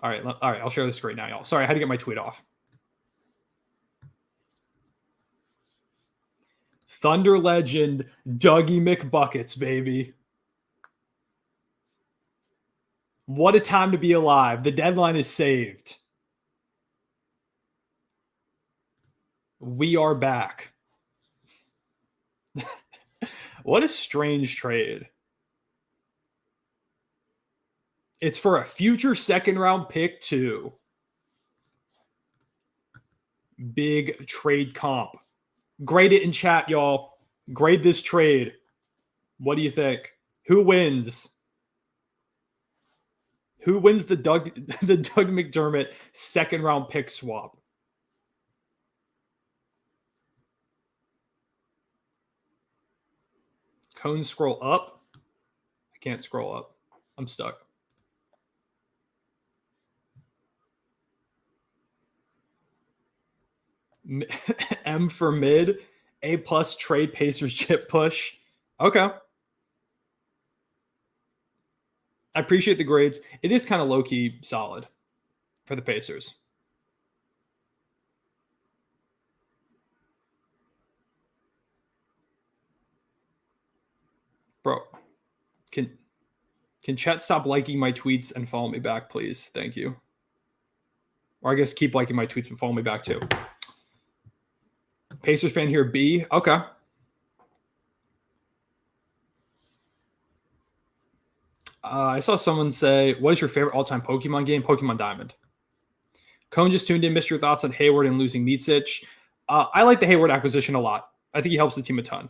All right. I'll share the screen now, y'all. Sorry, I had to get my tweet off. Thunder legend Dougie McBuckets, baby. What a time to be alive. The deadline is saved. We are back. What a strange trade. It's for a future second-round pick, too. Big trade comp. Grade it in chat, y'all. Grade this trade. What do you think? Who wins? Who wins the Doug McDermott second-round pick swap? Cone, scroll up. I can't scroll up. I'm stuck. M for mid. A+ trade Pacers chip push. Okay. I appreciate the grades. It is kind of low-key solid for the Pacers. Bro, can chat stop liking my tweets and follow me back, please? Thank you. Or I guess keep liking my tweets and follow me back too. Pacers fan here, B. Okay. I saw someone say, what is your favorite all-time Pokemon game? Pokemon Diamond. Cone just tuned in. Missed your thoughts on Hayward and losing Micic. I like the Hayward acquisition a lot. I think he helps the team a ton.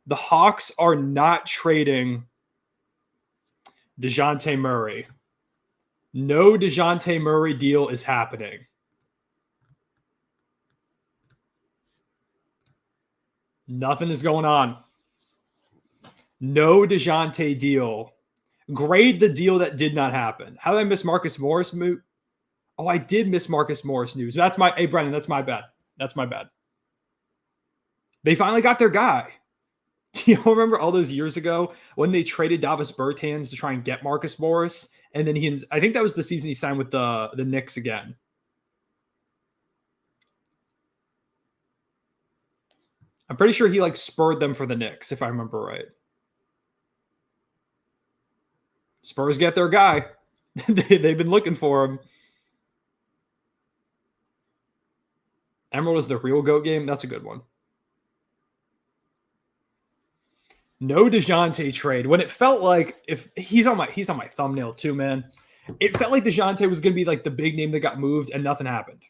The Hawks are not trading Dejounte Murray. No Dejounte Murray deal is happening. Nothing is going on. No Dejounte deal. Grade the deal that did not happen. How did I miss Marcus Morris move? Oh, I did miss Marcus Morris news. Hey, Brennan, that's my bad. That's my bad. They finally got their guy. Do you remember all those years ago when they traded Davis Bertans to try and get Marcus Morris? And then I think that was the season he signed with the Knicks again. I'm pretty sure he spurred them for the Knicks, if I remember right. Spurs get their guy. They've been looking for him. Emerald is the real GOAT game. That's a good one. No Dejounte trade. When it felt like if he's on my thumbnail too, man. It felt like Dejounte was going to be the big name that got moved and nothing happened.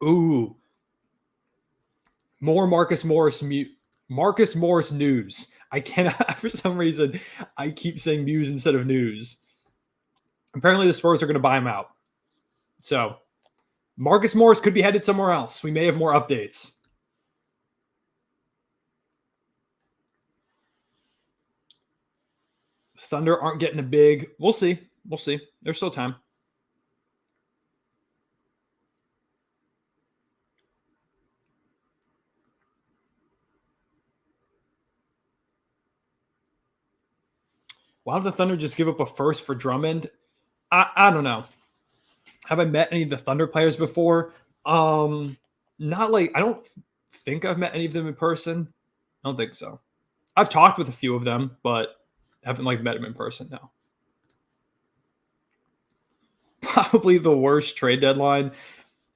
Ooh. More Marcus Morris news. I cannot, for some reason, I keep saying Muse instead of news. Apparently the Spurs are going to buy him out. So Marcus Morris could be headed somewhere else. We may have more updates. Thunder aren't getting a big. We'll see. We'll see. There's still time. Why don't the Thunder just give up a first for Drummond? I don't know. Have I met any of the Thunder players before? Not like, I don't think I've met any of them in person. I don't think so. I've talked with a few of them, but haven't like met them in person. No. Probably the worst trade deadline.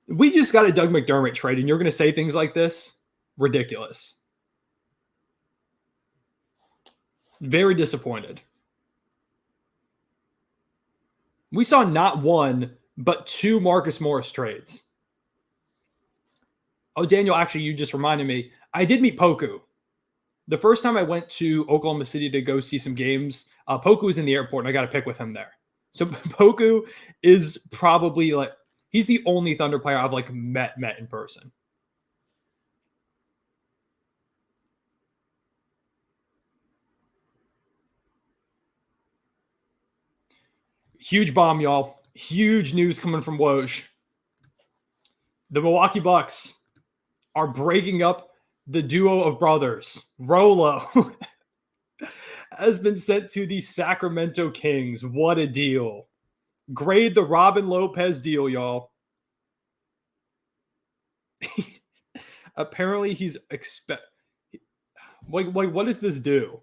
We just got a Doug McDermott trade, and you're going to say things like this? Ridiculous. Very disappointed. We saw not one, but two Marcus Morris trades. Oh, Daniel, actually, you just reminded me. I did meet Poku. The first time I went to Oklahoma City to go see some games, Poku was in the airport, and I got to pick with him there. So Poku is probably like, he's the only Thunder player I've like met in person. Huge bomb, y'all. Huge news coming from Woj. The Milwaukee Bucks are breaking up the duo of brothers. Rolo has been sent to the Sacramento Kings. What a deal. Grade the Robin Lopez deal, y'all. Apparently he's what does this do?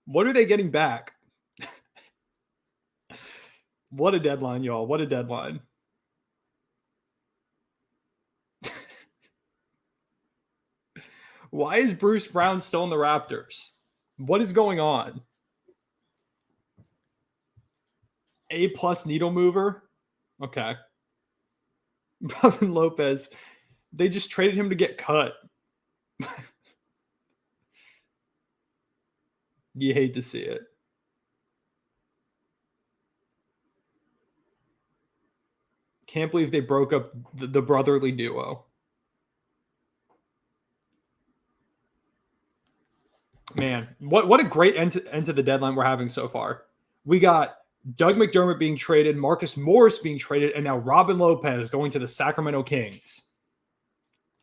What are they getting back? What a deadline, y'all. What a deadline. Why is Bruce Brown still in the Raptors? What is going on? A+ needle mover? Okay. Robin Lopez. They just traded him to get cut. You hate to see it. Can't believe they broke up the brotherly duo. Man, what a great end to the deadline we're having so far. We got Doug McDermott being traded, Marcus Morris being traded, and now Robin Lopez going to the Sacramento Kings.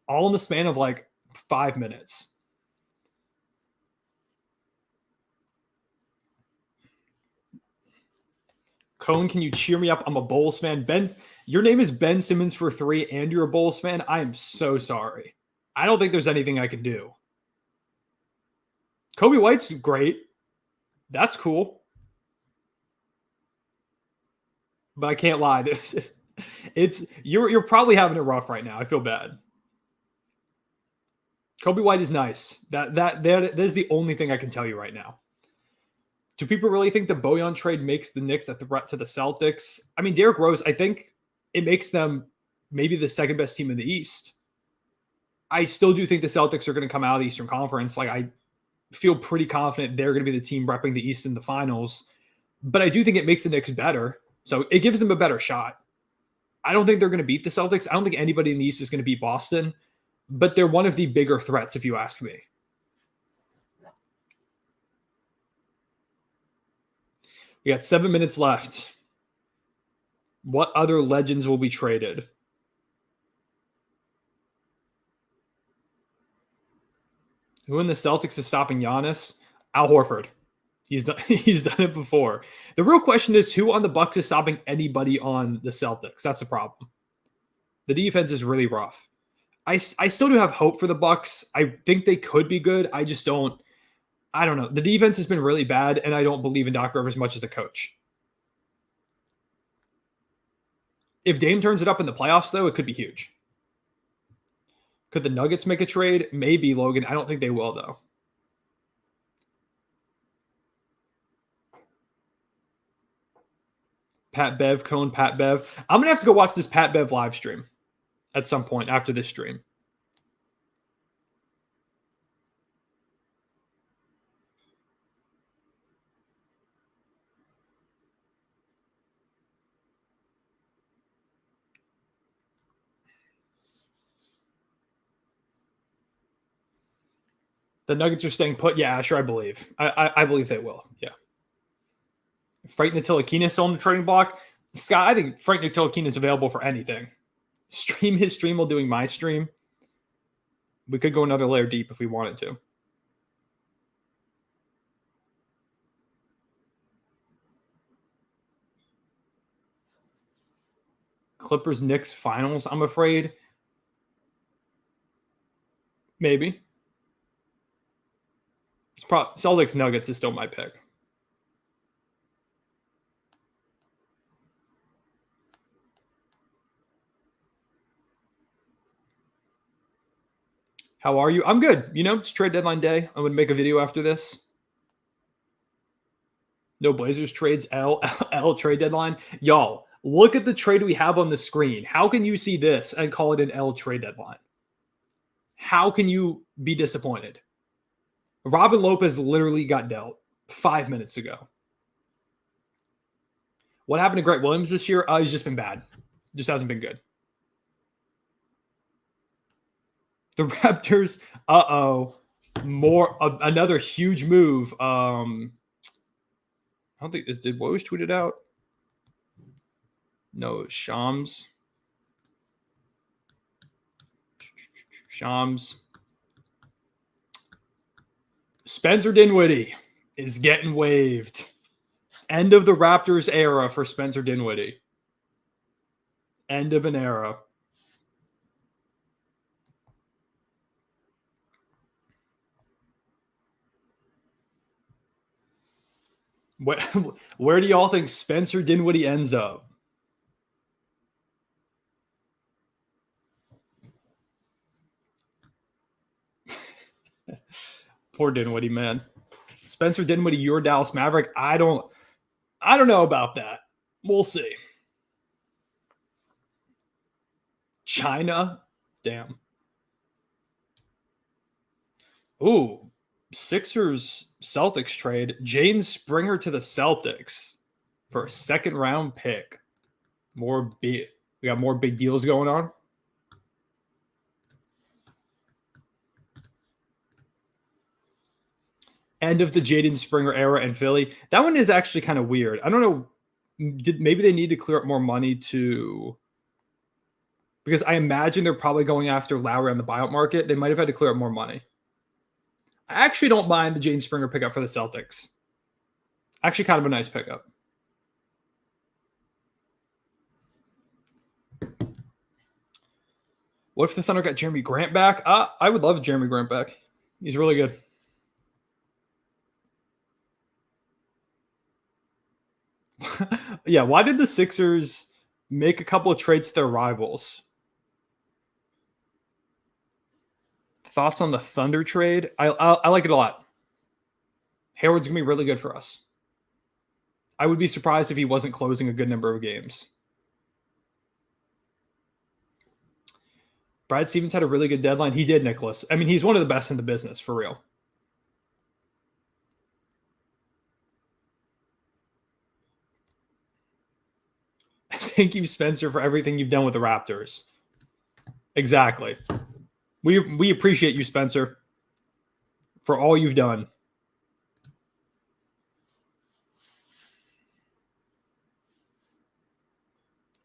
All in the span of like 5 minutes. Cone, can you cheer me up? I'm a Bulls fan. Your name is Ben Simmons for 3 and you're a Bulls fan? I am so sorry. I don't think there's anything I can do. Kobe White's great. That's cool. But I can't lie. You're probably having it rough right now. I feel bad. Kobe White is nice. That is the only thing I can tell you right now. Do people really think the Bojan trade makes the Knicks a threat to the Celtics? I mean, Derrick Rose, I think it makes them maybe the second best team in the East. I still do think the Celtics are going to come out of the Eastern Conference. Like, I feel pretty confident they're going to be the team repping the East in the finals. But I do think it makes the Knicks better. So it gives them a better shot. I don't think they're going to beat the Celtics. I don't think anybody in the East is going to beat Boston. But they're one of the bigger threats, if you ask me. We got 7 minutes left. What other legends will be traded? Who in the Celtics is stopping Giannis? Al Horford. He's done it before. The real question is who on the Bucks is stopping anybody on the Celtics? That's the problem. The defense is really rough. I still do have hope for the Bucks. I think they could be good. I just don't. I don't know. The defense has been really bad, and I don't believe in Doc Rivers much as a coach. If Dame turns it up in the playoffs, though, it could be huge. Could the Nuggets make a trade? Maybe, Logan. I don't think they will, though. Pat Bev, Cone, Pat Bev. I'm going to have to go watch this Pat Bev live stream at some point after this stream. The Nuggets are staying put. Yeah, sure, I believe. I believe they will. Yeah. Frank Ntilikina still on the trading block. Scott, I think Frank Ntilikina is available for anything. Stream his stream while doing my stream. We could go another layer deep if we wanted to. Clippers Knicks finals, I'm afraid. Maybe. It's probably Celtics Nuggets is still my pick. How are you? I'm good. You know, it's trade deadline day. I'm going to make a video after this. No Blazers trades, L trade deadline. Y'all, look at the trade we have on the screen. How can you see this and call it an L trade deadline? How can you be disappointed? Robin Lopez literally got dealt 5 minutes ago. What happened to Grant Williams this year? He's just been bad. Just hasn't been good. The Raptors, another huge move. I don't think did Woj tweet it out? No, Shams. Spencer Dinwiddie is getting waived. End of the Raptors era for Spencer Dinwiddie. End of an era. Where do y'all think Spencer Dinwiddie ends up? Poor Dinwiddie, man. Spencer Dinwiddie, your Dallas Maverick. I don't know about that. We'll see. China, damn. Ooh, Sixers Celtics trade. Jaden Springer to the Celtics for a second round pick. We got more big deals going on. End of the Jaden Springer era in Philly. That one is actually kind of weird. I don't know. Maybe they need to clear up more money because I imagine they're probably going after Lowry on the buyout market. They might have had to clear up more money. I actually don't mind the Jaden Springer pickup for the Celtics. Actually kind of a nice pickup. What if the Thunder got Jeremy Grant back? I would love Jeremy Grant back. He's really good. Yeah, why did the Sixers make a couple of trades to their rivals? Thoughts on the Thunder trade? I like it a lot. Hayward's going to be really good for us. I would be surprised if he wasn't closing a good number of games. Brad Stevens had a really good deadline. He did, Nicholas. I mean, he's one of the best in the business, for real. Thank you, Spencer, for everything you've done with the Raptors. Exactly. We appreciate you, Spencer, for all you've done.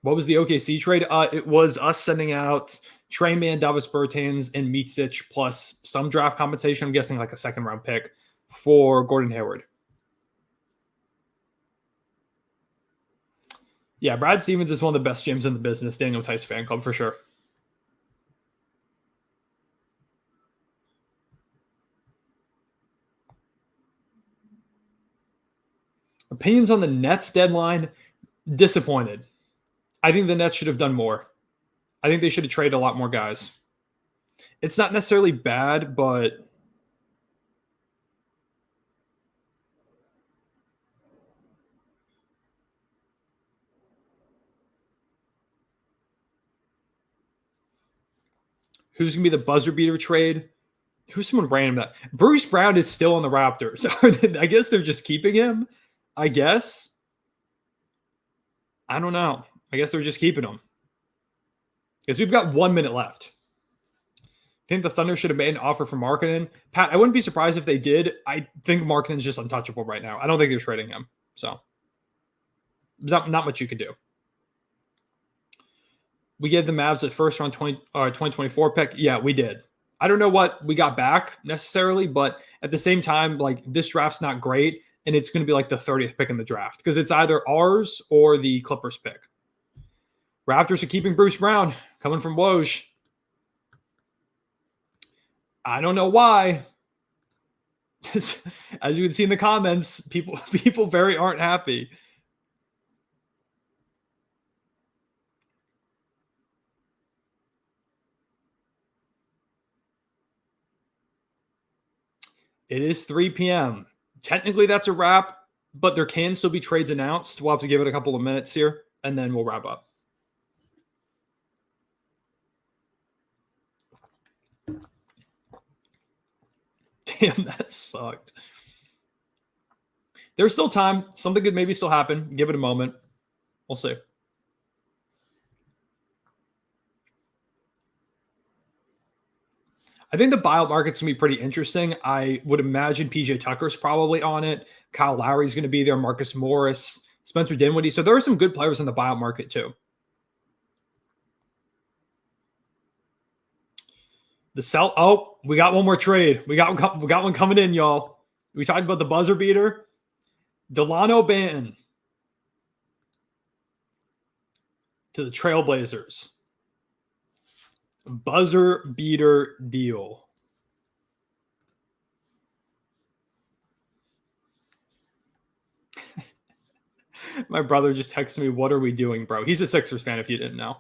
What was the OKC trade? It was us sending out Trey Mann, Davis Bertans, and Micic plus some draft compensation. I'm guessing like a second-round pick for Gordon Hayward. Yeah, Brad Stevens is one of the best gyms in the business. Daniel Tice fan club for sure. Opinions on the Nets deadline? Disappointed. I think the Nets should have done more. I think they should have traded a lot more guys. It's not necessarily bad, but who's going to be the buzzer beater trade? Who's someone random that? Bruce Brown is still on the Raptors. I guess they're just keeping him. I guess. I don't know. I guess they're just keeping him. Because we've got 1 minute left. I think the Thunder should have made an offer for Markkanen. Pat, I wouldn't be surprised if they did. I think Markkanen's just untouchable right now. I don't think they're trading him. So, not much you can do. We gave the Mavs a first round 2024 pick. Yeah, we did. I don't know what we got back necessarily, but at the same time, like this draft's not great, and it's going to be like the 30th pick in the draft because it's either ours or the Clippers pick. Raptors are keeping Bruce Brown, coming from Woj. I don't know why. As you can see in the comments, people very aren't happy. It is 3 p.m. Technically, that's a wrap, but there can still be trades announced. We'll have to give it a couple of minutes here, and then we'll wrap up. Damn, that sucked. There's still time. Something could maybe still happen. Give it a moment. We'll see. I think the buyout market's going to be pretty interesting. I would imagine PJ Tucker's probably on it. Kyle Lowry's going to be there. Marcus Morris, Spencer Dinwiddie. So there are some good players in the buyout market too. We got one more trade. We got one coming in, y'all. We talked about the buzzer beater. Delano Banton to the Trailblazers. Buzzer beater deal. My brother just texted me, "What are we doing, bro?" He's a Sixers fan, if you didn't know.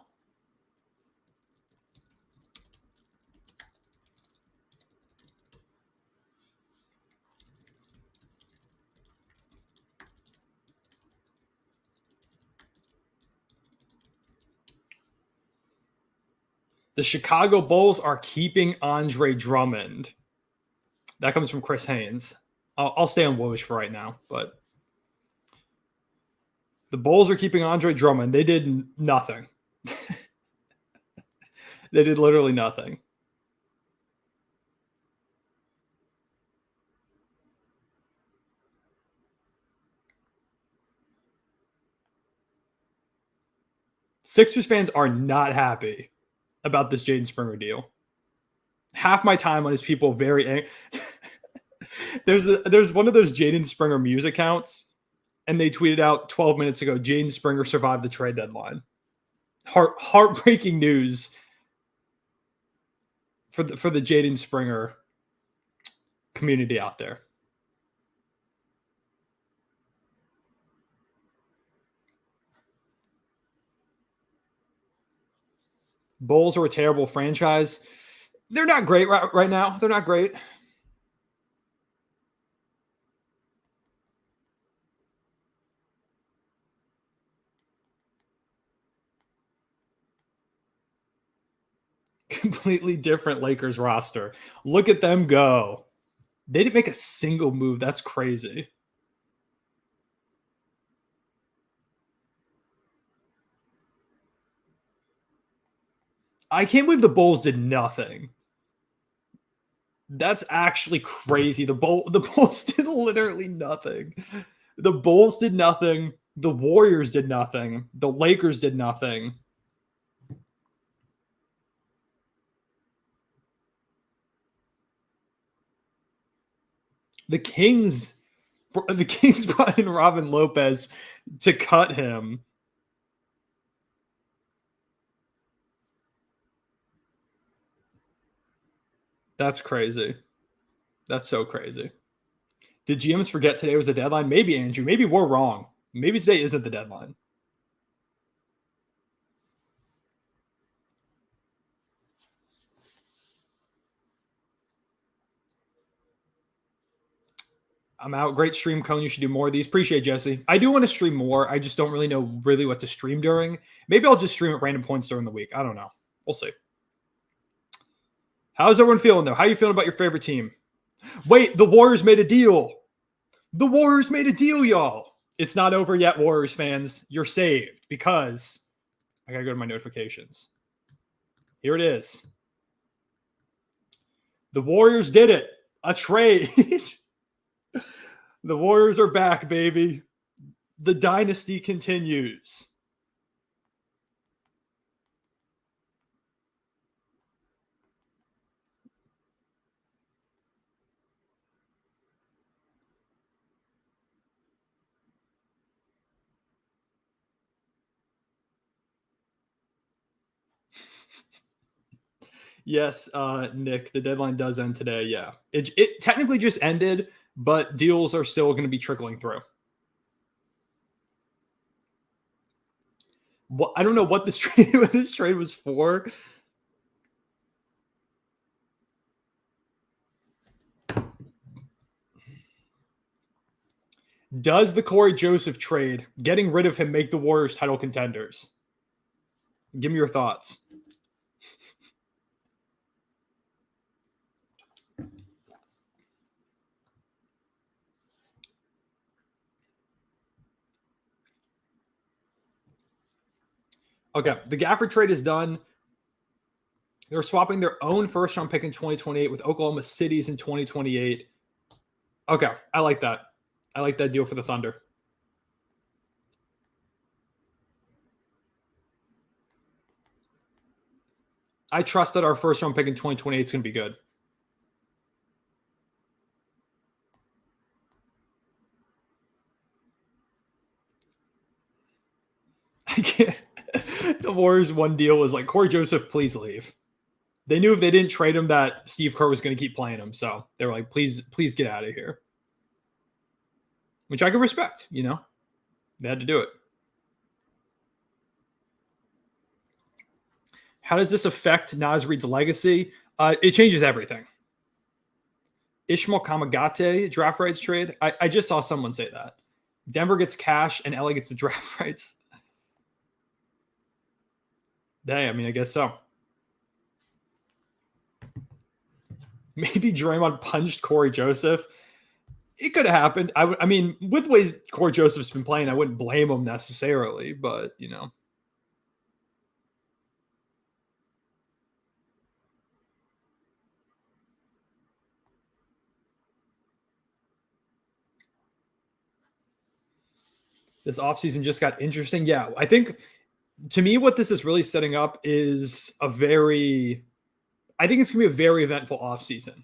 The Chicago Bulls are keeping Andre Drummond. That comes from Chris Haynes. I'll stay on Woj for right now, but the Bulls are keeping Andre Drummond. They did nothing. They did literally nothing. Sixers fans are not happy about this Jaden Springer deal. Half my timeline is people very angry. There's one of those Jaden Springer music accounts, and they tweeted out 12 minutes ago, Jaden Springer survived the trade deadline. Heartbreaking news for the Jaden Springer community out there. Bulls are a terrible franchise. They're not great right now. They're not great. Completely different Lakers roster. Look at them go. They didn't make a single move. That's crazy. I can't believe the Bulls did nothing. That's actually crazy. The Bulls did literally nothing. The Bulls did nothing. The Warriors did nothing. The Lakers did nothing. The Kings brought in Robin Lopez to cut him. That's crazy. That's so crazy. Did GMs forget today was the deadline? Maybe, Andrew. Maybe we're wrong. Maybe today isn't the deadline. I'm out. Great stream, Cone. You should do more of these. Appreciate Jesse. I do want to stream more. I just don't really know what to stream during. Maybe I'll just stream at random points during the week. I don't know. We'll see. How's everyone feeling, though? How are you feeling about your favorite team? Wait, the Warriors made a deal. The Warriors made a deal, y'all. It's not over yet, Warriors fans. You're saved because I got to go to my notifications. Here it is. The Warriors did it. A trade. The Warriors are back, baby. The dynasty continues. Yes, Nick, the deadline does end today. Yeah. It technically just ended, but deals are still going to be trickling through. What I don't know what this trade was for. Does the Corey Joseph trade, getting rid of him, make the Warriors title contenders? Give me your thoughts. Okay, the Gafford trade is done. They're swapping their own first-round pick in 2028 with Oklahoma City's in 2028. Okay, I like that. I like that deal for the Thunder. I trust that our first-round pick in 2028 is going to be good. I can't. The Warriors' one deal was like, Corey Joseph, please leave. They knew if they didn't trade him that Steve Kerr was going to keep playing him. So they were like, please get out of here. Which I can respect, you know. They had to do it. How does this affect Naz Reid's legacy? It changes everything. Ishmael Kamagate draft rights trade. I just saw someone say that. Denver gets cash and LA gets the draft rights. Hey, I mean, I guess so. Maybe Draymond punched Corey Joseph. It could have happened. I mean, with the ways Corey Joseph's been playing, I wouldn't blame him necessarily, but, you know. This offseason just got interesting. Yeah, I think to me, what this is really setting up is I think it's going to be a very eventful offseason.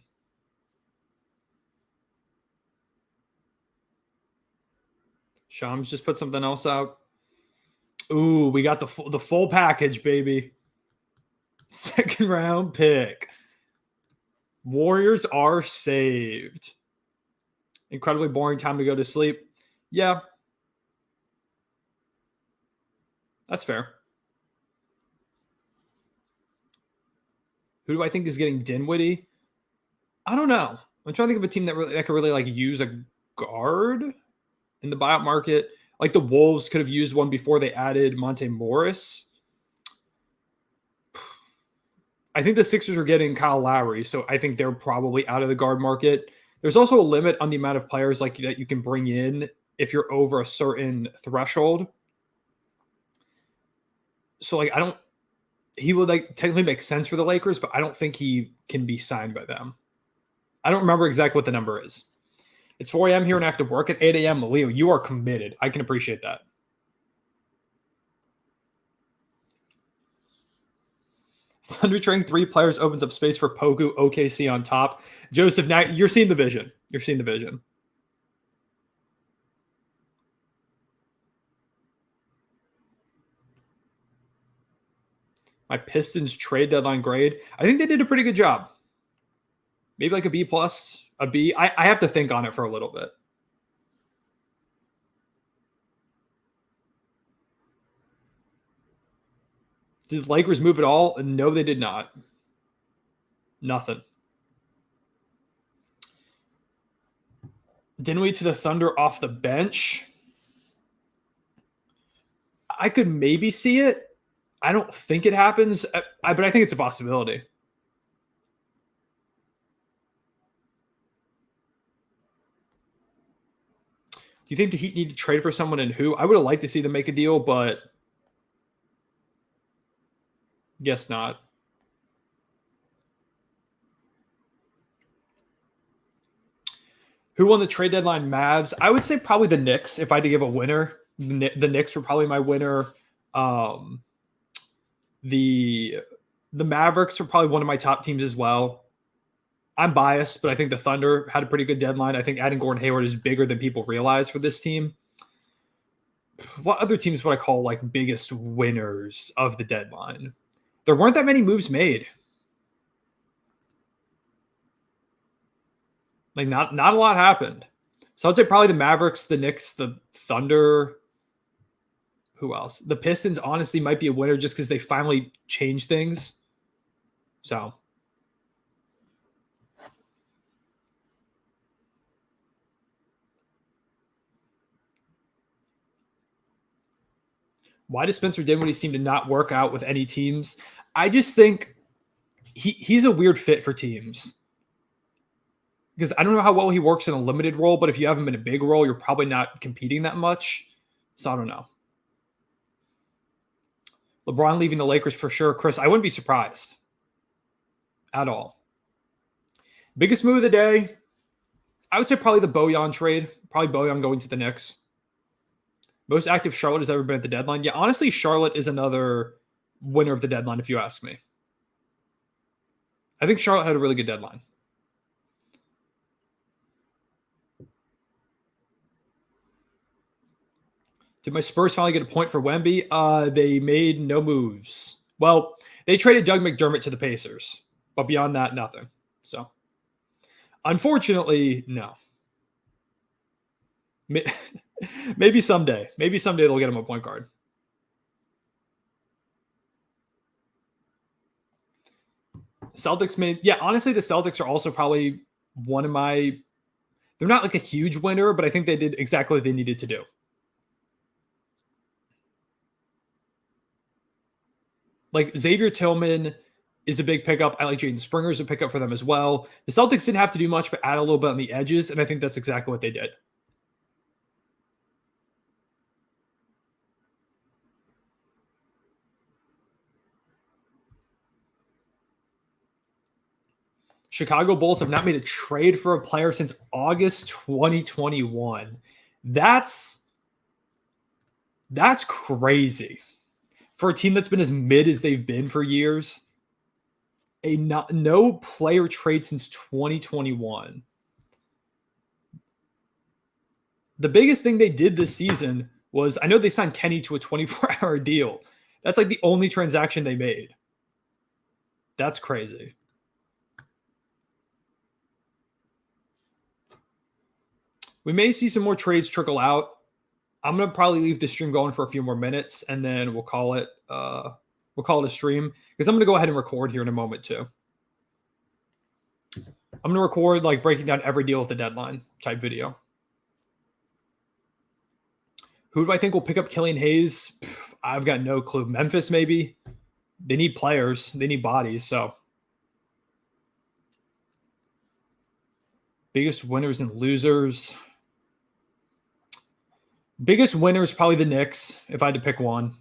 Shams just put something else out. Ooh, we got the full package, baby. Second round pick. Warriors are saved. Incredibly boring time to go to sleep. Yeah. That's fair. Who do I think is getting Dinwiddie? I don't know. I'm trying to think of a team that could really like use a guard in the buyout market. Like the Wolves could have used one before they added Monte Morris. I think the Sixers are getting Kyle Lowry, so I think they're probably out of the guard market. There's also a limit on the amount of players like that you can bring in if you're over a certain threshold. So like he would like technically make sense for the Lakers, but I don't think he can be signed by them. I don't remember exactly what the number is. It's 4 a.m. here and I have to work at 8 a.m. Leo, you are committed. I can appreciate that. Thunder trading 3 players opens up space for Poku, OKC on top. Joseph, now you're seeing the vision. You're seeing the vision. My Pistons trade deadline grade. I think they did a pretty good job. Maybe like a B plus, a B. I have to think on it for a little bit. Did the Lakers move at all? No, they did not. Nothing. Dinwiddie to the Thunder off the bench. I could maybe see it. I don't think it happens, but I think it's a possibility. Do you think the Heat need to trade for someone and who? I would have liked to see them make a deal, but guess not. Who won the trade deadline? Mavs. I would say probably the Knicks if I had to give a winner. The Knicks were probably my winner. The Mavericks are probably one of my top teams as well. I'm biased, but I think the Thunder had a pretty good deadline. I think adding Gordon Hayward is bigger than people realize for this team. What other teams would I call like biggest winners of the deadline? There weren't that many moves made. Like not a lot happened. So I'd say probably the Mavericks, the Knicks, the Thunder. Who else? The Pistons honestly might be a winner just because they finally changed things. So why does Spencer Dinwiddie seem to not work out with any teams? I just think he's a weird fit for teams. Because I don't know how well he works in a limited role, but if you have him in a big role, you're probably not competing that much. So I don't know. LeBron leaving the Lakers for sure. Chris, I wouldn't be surprised at all. Biggest move of the day, I would say probably the Bojan trade. Probably Bojan going to the Knicks. Most active Charlotte has ever been at the deadline. Yeah, honestly, Charlotte is another winner of the deadline, if you ask me. I think Charlotte had a really good deadline. Did my Spurs finally get a point for Wemby? They made no moves. Well, they traded Doug McDermott to the Pacers, but beyond that, nothing. So, unfortunately, no. Maybe someday. Maybe someday they'll get him a point guard. Celtics made, yeah, honestly, the Celtics are also probably one of my, they're not like a huge winner, but I think they did exactly what they needed to do. Like Xavier Tillman is a big pickup. I like Jaden Springer as a pickup for them as well. The Celtics didn't have to do much, but add a little bit on the edges, and I think that's exactly what they did. Chicago Bulls have not made a trade for a player since August 2021. That's crazy. For a team that's been as mid as they've been for years, no player trade since 2021. The biggest thing they did this season was, I know they signed Kenny to a 24-hour deal. That's like the only transaction they made. That's crazy. We may see some more trades trickle out. I'm going to probably leave the stream going for a few more minutes, and then we'll call it a stream, because I'm going to go ahead and record here in a moment too. I'm going to record like breaking down every deal with the deadline type video. Who do I think will pick up Killian Hayes? I've got no clue. Memphis, maybe. They need players. They need bodies. So biggest winners and losers. Biggest winners, probably the Knicks, if I had to pick one.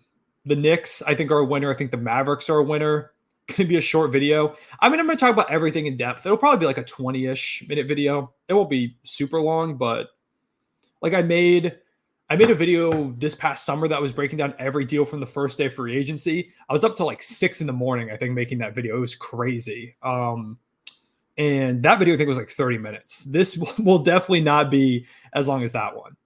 The Knicks, I think, are a winner. I think the Mavericks are a winner. Going to be a short video. I mean, I'm going to talk about everything in depth. It'll probably be like a 20-ish minute video. It won't be super long, but like I made a video this past summer that was breaking down every deal from the first day of free agency. I was up to like 6 a.m, I think, making that video. It was crazy. And that video, I think, was like 30 minutes. This will definitely not be as long as that one.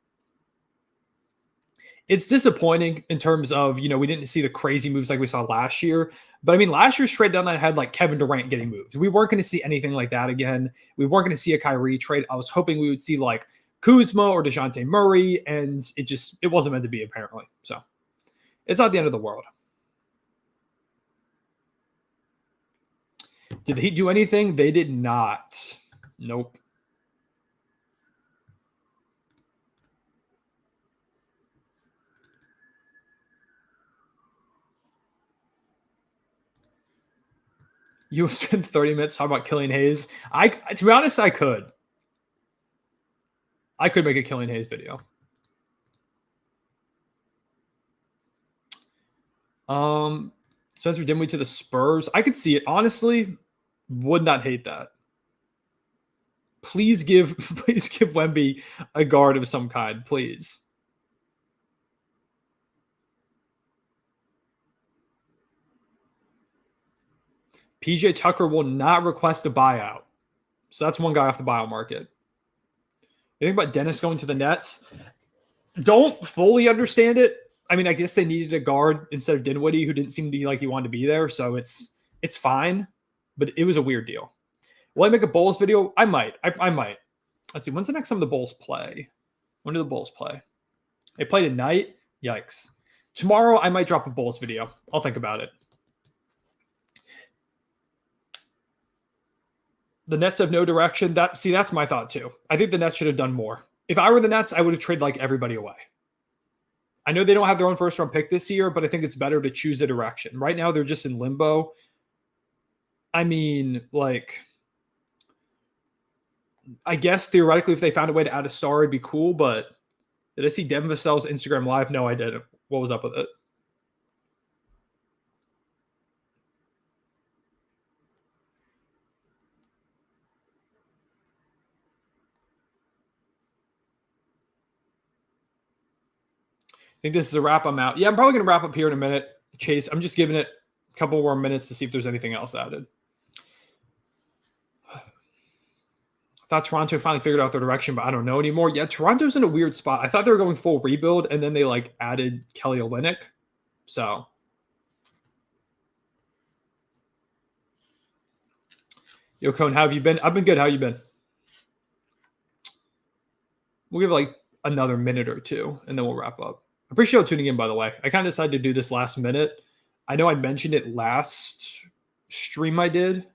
It's disappointing in terms of, we didn't see the crazy moves like we saw last year. But I mean, last year's trade deadline had like Kevin Durant getting moved. We weren't going to see anything like that again. We weren't going to see a Kyrie trade. I was hoping we would see like Kuzma or Dejounte Murray, and it wasn't meant to be, apparently. So it's not the end of the world. Did he do anything? They did not. Nope. You would spend 30 minutes talking about Killian Hayes. To be honest, I could. I could make a Killian Hayes video. Spencer Dinwiddie to the Spurs. I could see it. Honestly, would not hate that. Please give Wemby a guard of some kind, please. PJ Tucker will not request a buyout. So that's one guy off the buyout market. You think about Dennis going to the Nets? Don't fully understand it. I mean, I guess they needed a guard instead of Dinwiddie, who didn't seem to be like he wanted to be there. So it's fine, but it was a weird deal. Will I make a Bulls video? I might. I might. Let's see. When's the next time the Bulls play? When do the Bulls play? They play tonight? Yikes. Tomorrow, I might drop a Bulls video. I'll think about it. The Nets have no direction. That's my thought too. I think the Nets should have done more. If I were the Nets, I would have traded like everybody away. I know they don't have their own first-round pick this year, but I think it's better to choose a direction. Right now, they're just in limbo. I mean, like, I guess theoretically, if they found a way to add a star, it'd be cool. But did I see Devin Vassell's Instagram Live? No, I didn't. What was up with it? I think this is a wrap. I'm out. Yeah, I'm probably going to wrap up here in a minute. Chase, I'm just giving it a couple more minutes to see if there's anything else added. I thought Toronto finally figured out their direction, but I don't know anymore. Yeah, Toronto's in a weird spot. I thought they were going full rebuild, and then they like added Kelly Olynyk. So Yo, Cone, how have you been? I've been good. How you been? We'll give like another minute or two, and then we'll wrap up. I appreciate you tuning in, by the way. I kind of decided to do this last minute. I know I mentioned it last stream I did.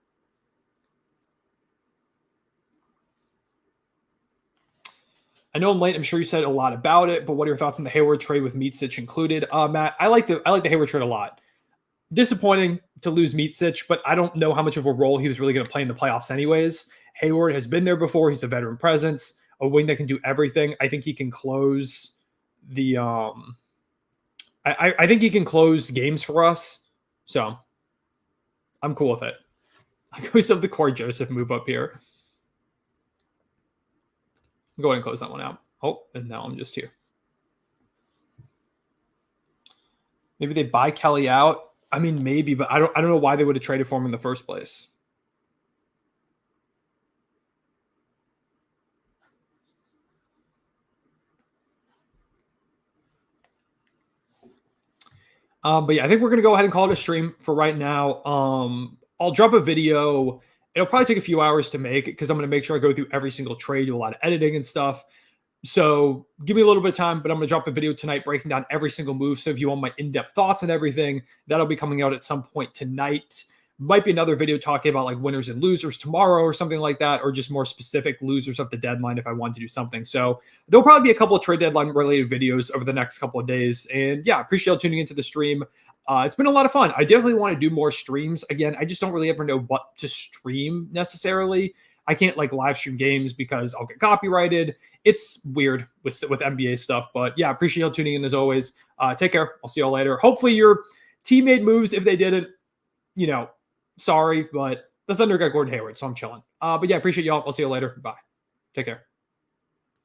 I know I'm late. I'm sure you said a lot about it, but what are your thoughts on the Hayward trade with Micic included? Matt, I like the Hayward trade a lot. Disappointing to lose Micic, but I don't know how much of a role he was really going to play in the playoffs anyways. Hayward has been there before. He's a veteran presence, a wing that can do everything. I think he can close the I think he can close games for us. So I'm cool with it. I always have the Corey Joseph move up here. Go ahead and close that one out. Oh, and now I'm just here. Maybe they buy Kelly out. I mean, maybe, but I don't know why they would have traded for him in the first place. But yeah, I think we're going to go ahead and call it a stream for right now. I'll drop a video. It'll probably take a few hours to make it because I'm going to make sure I go through every single trade, do a lot of editing and stuff. So give me a little bit of time, but I'm going to drop a video tonight breaking down every single move. So if you want my in-depth thoughts and everything, that'll be coming out at some point tonight. Might be another video talking about like winners and losers tomorrow or something like that, or just more specific losers of the deadline if I want to do something. So there'll probably be a couple of trade deadline related videos over the next couple of days. And yeah, appreciate you tuning into the stream. It's been a lot of fun. I definitely want to do more streams. Again, I just don't really ever know what to stream necessarily. I can't like live stream games because I'll get copyrighted. It's weird with NBA stuff, but yeah, appreciate you tuning in as always. Take care. I'll see y'all later. Hopefully your team made moves. If they didn't, sorry, but the Thunder got Gordon Hayward, so I'm chilling. But yeah, appreciate y'all. I'll see you later. Bye. Take care.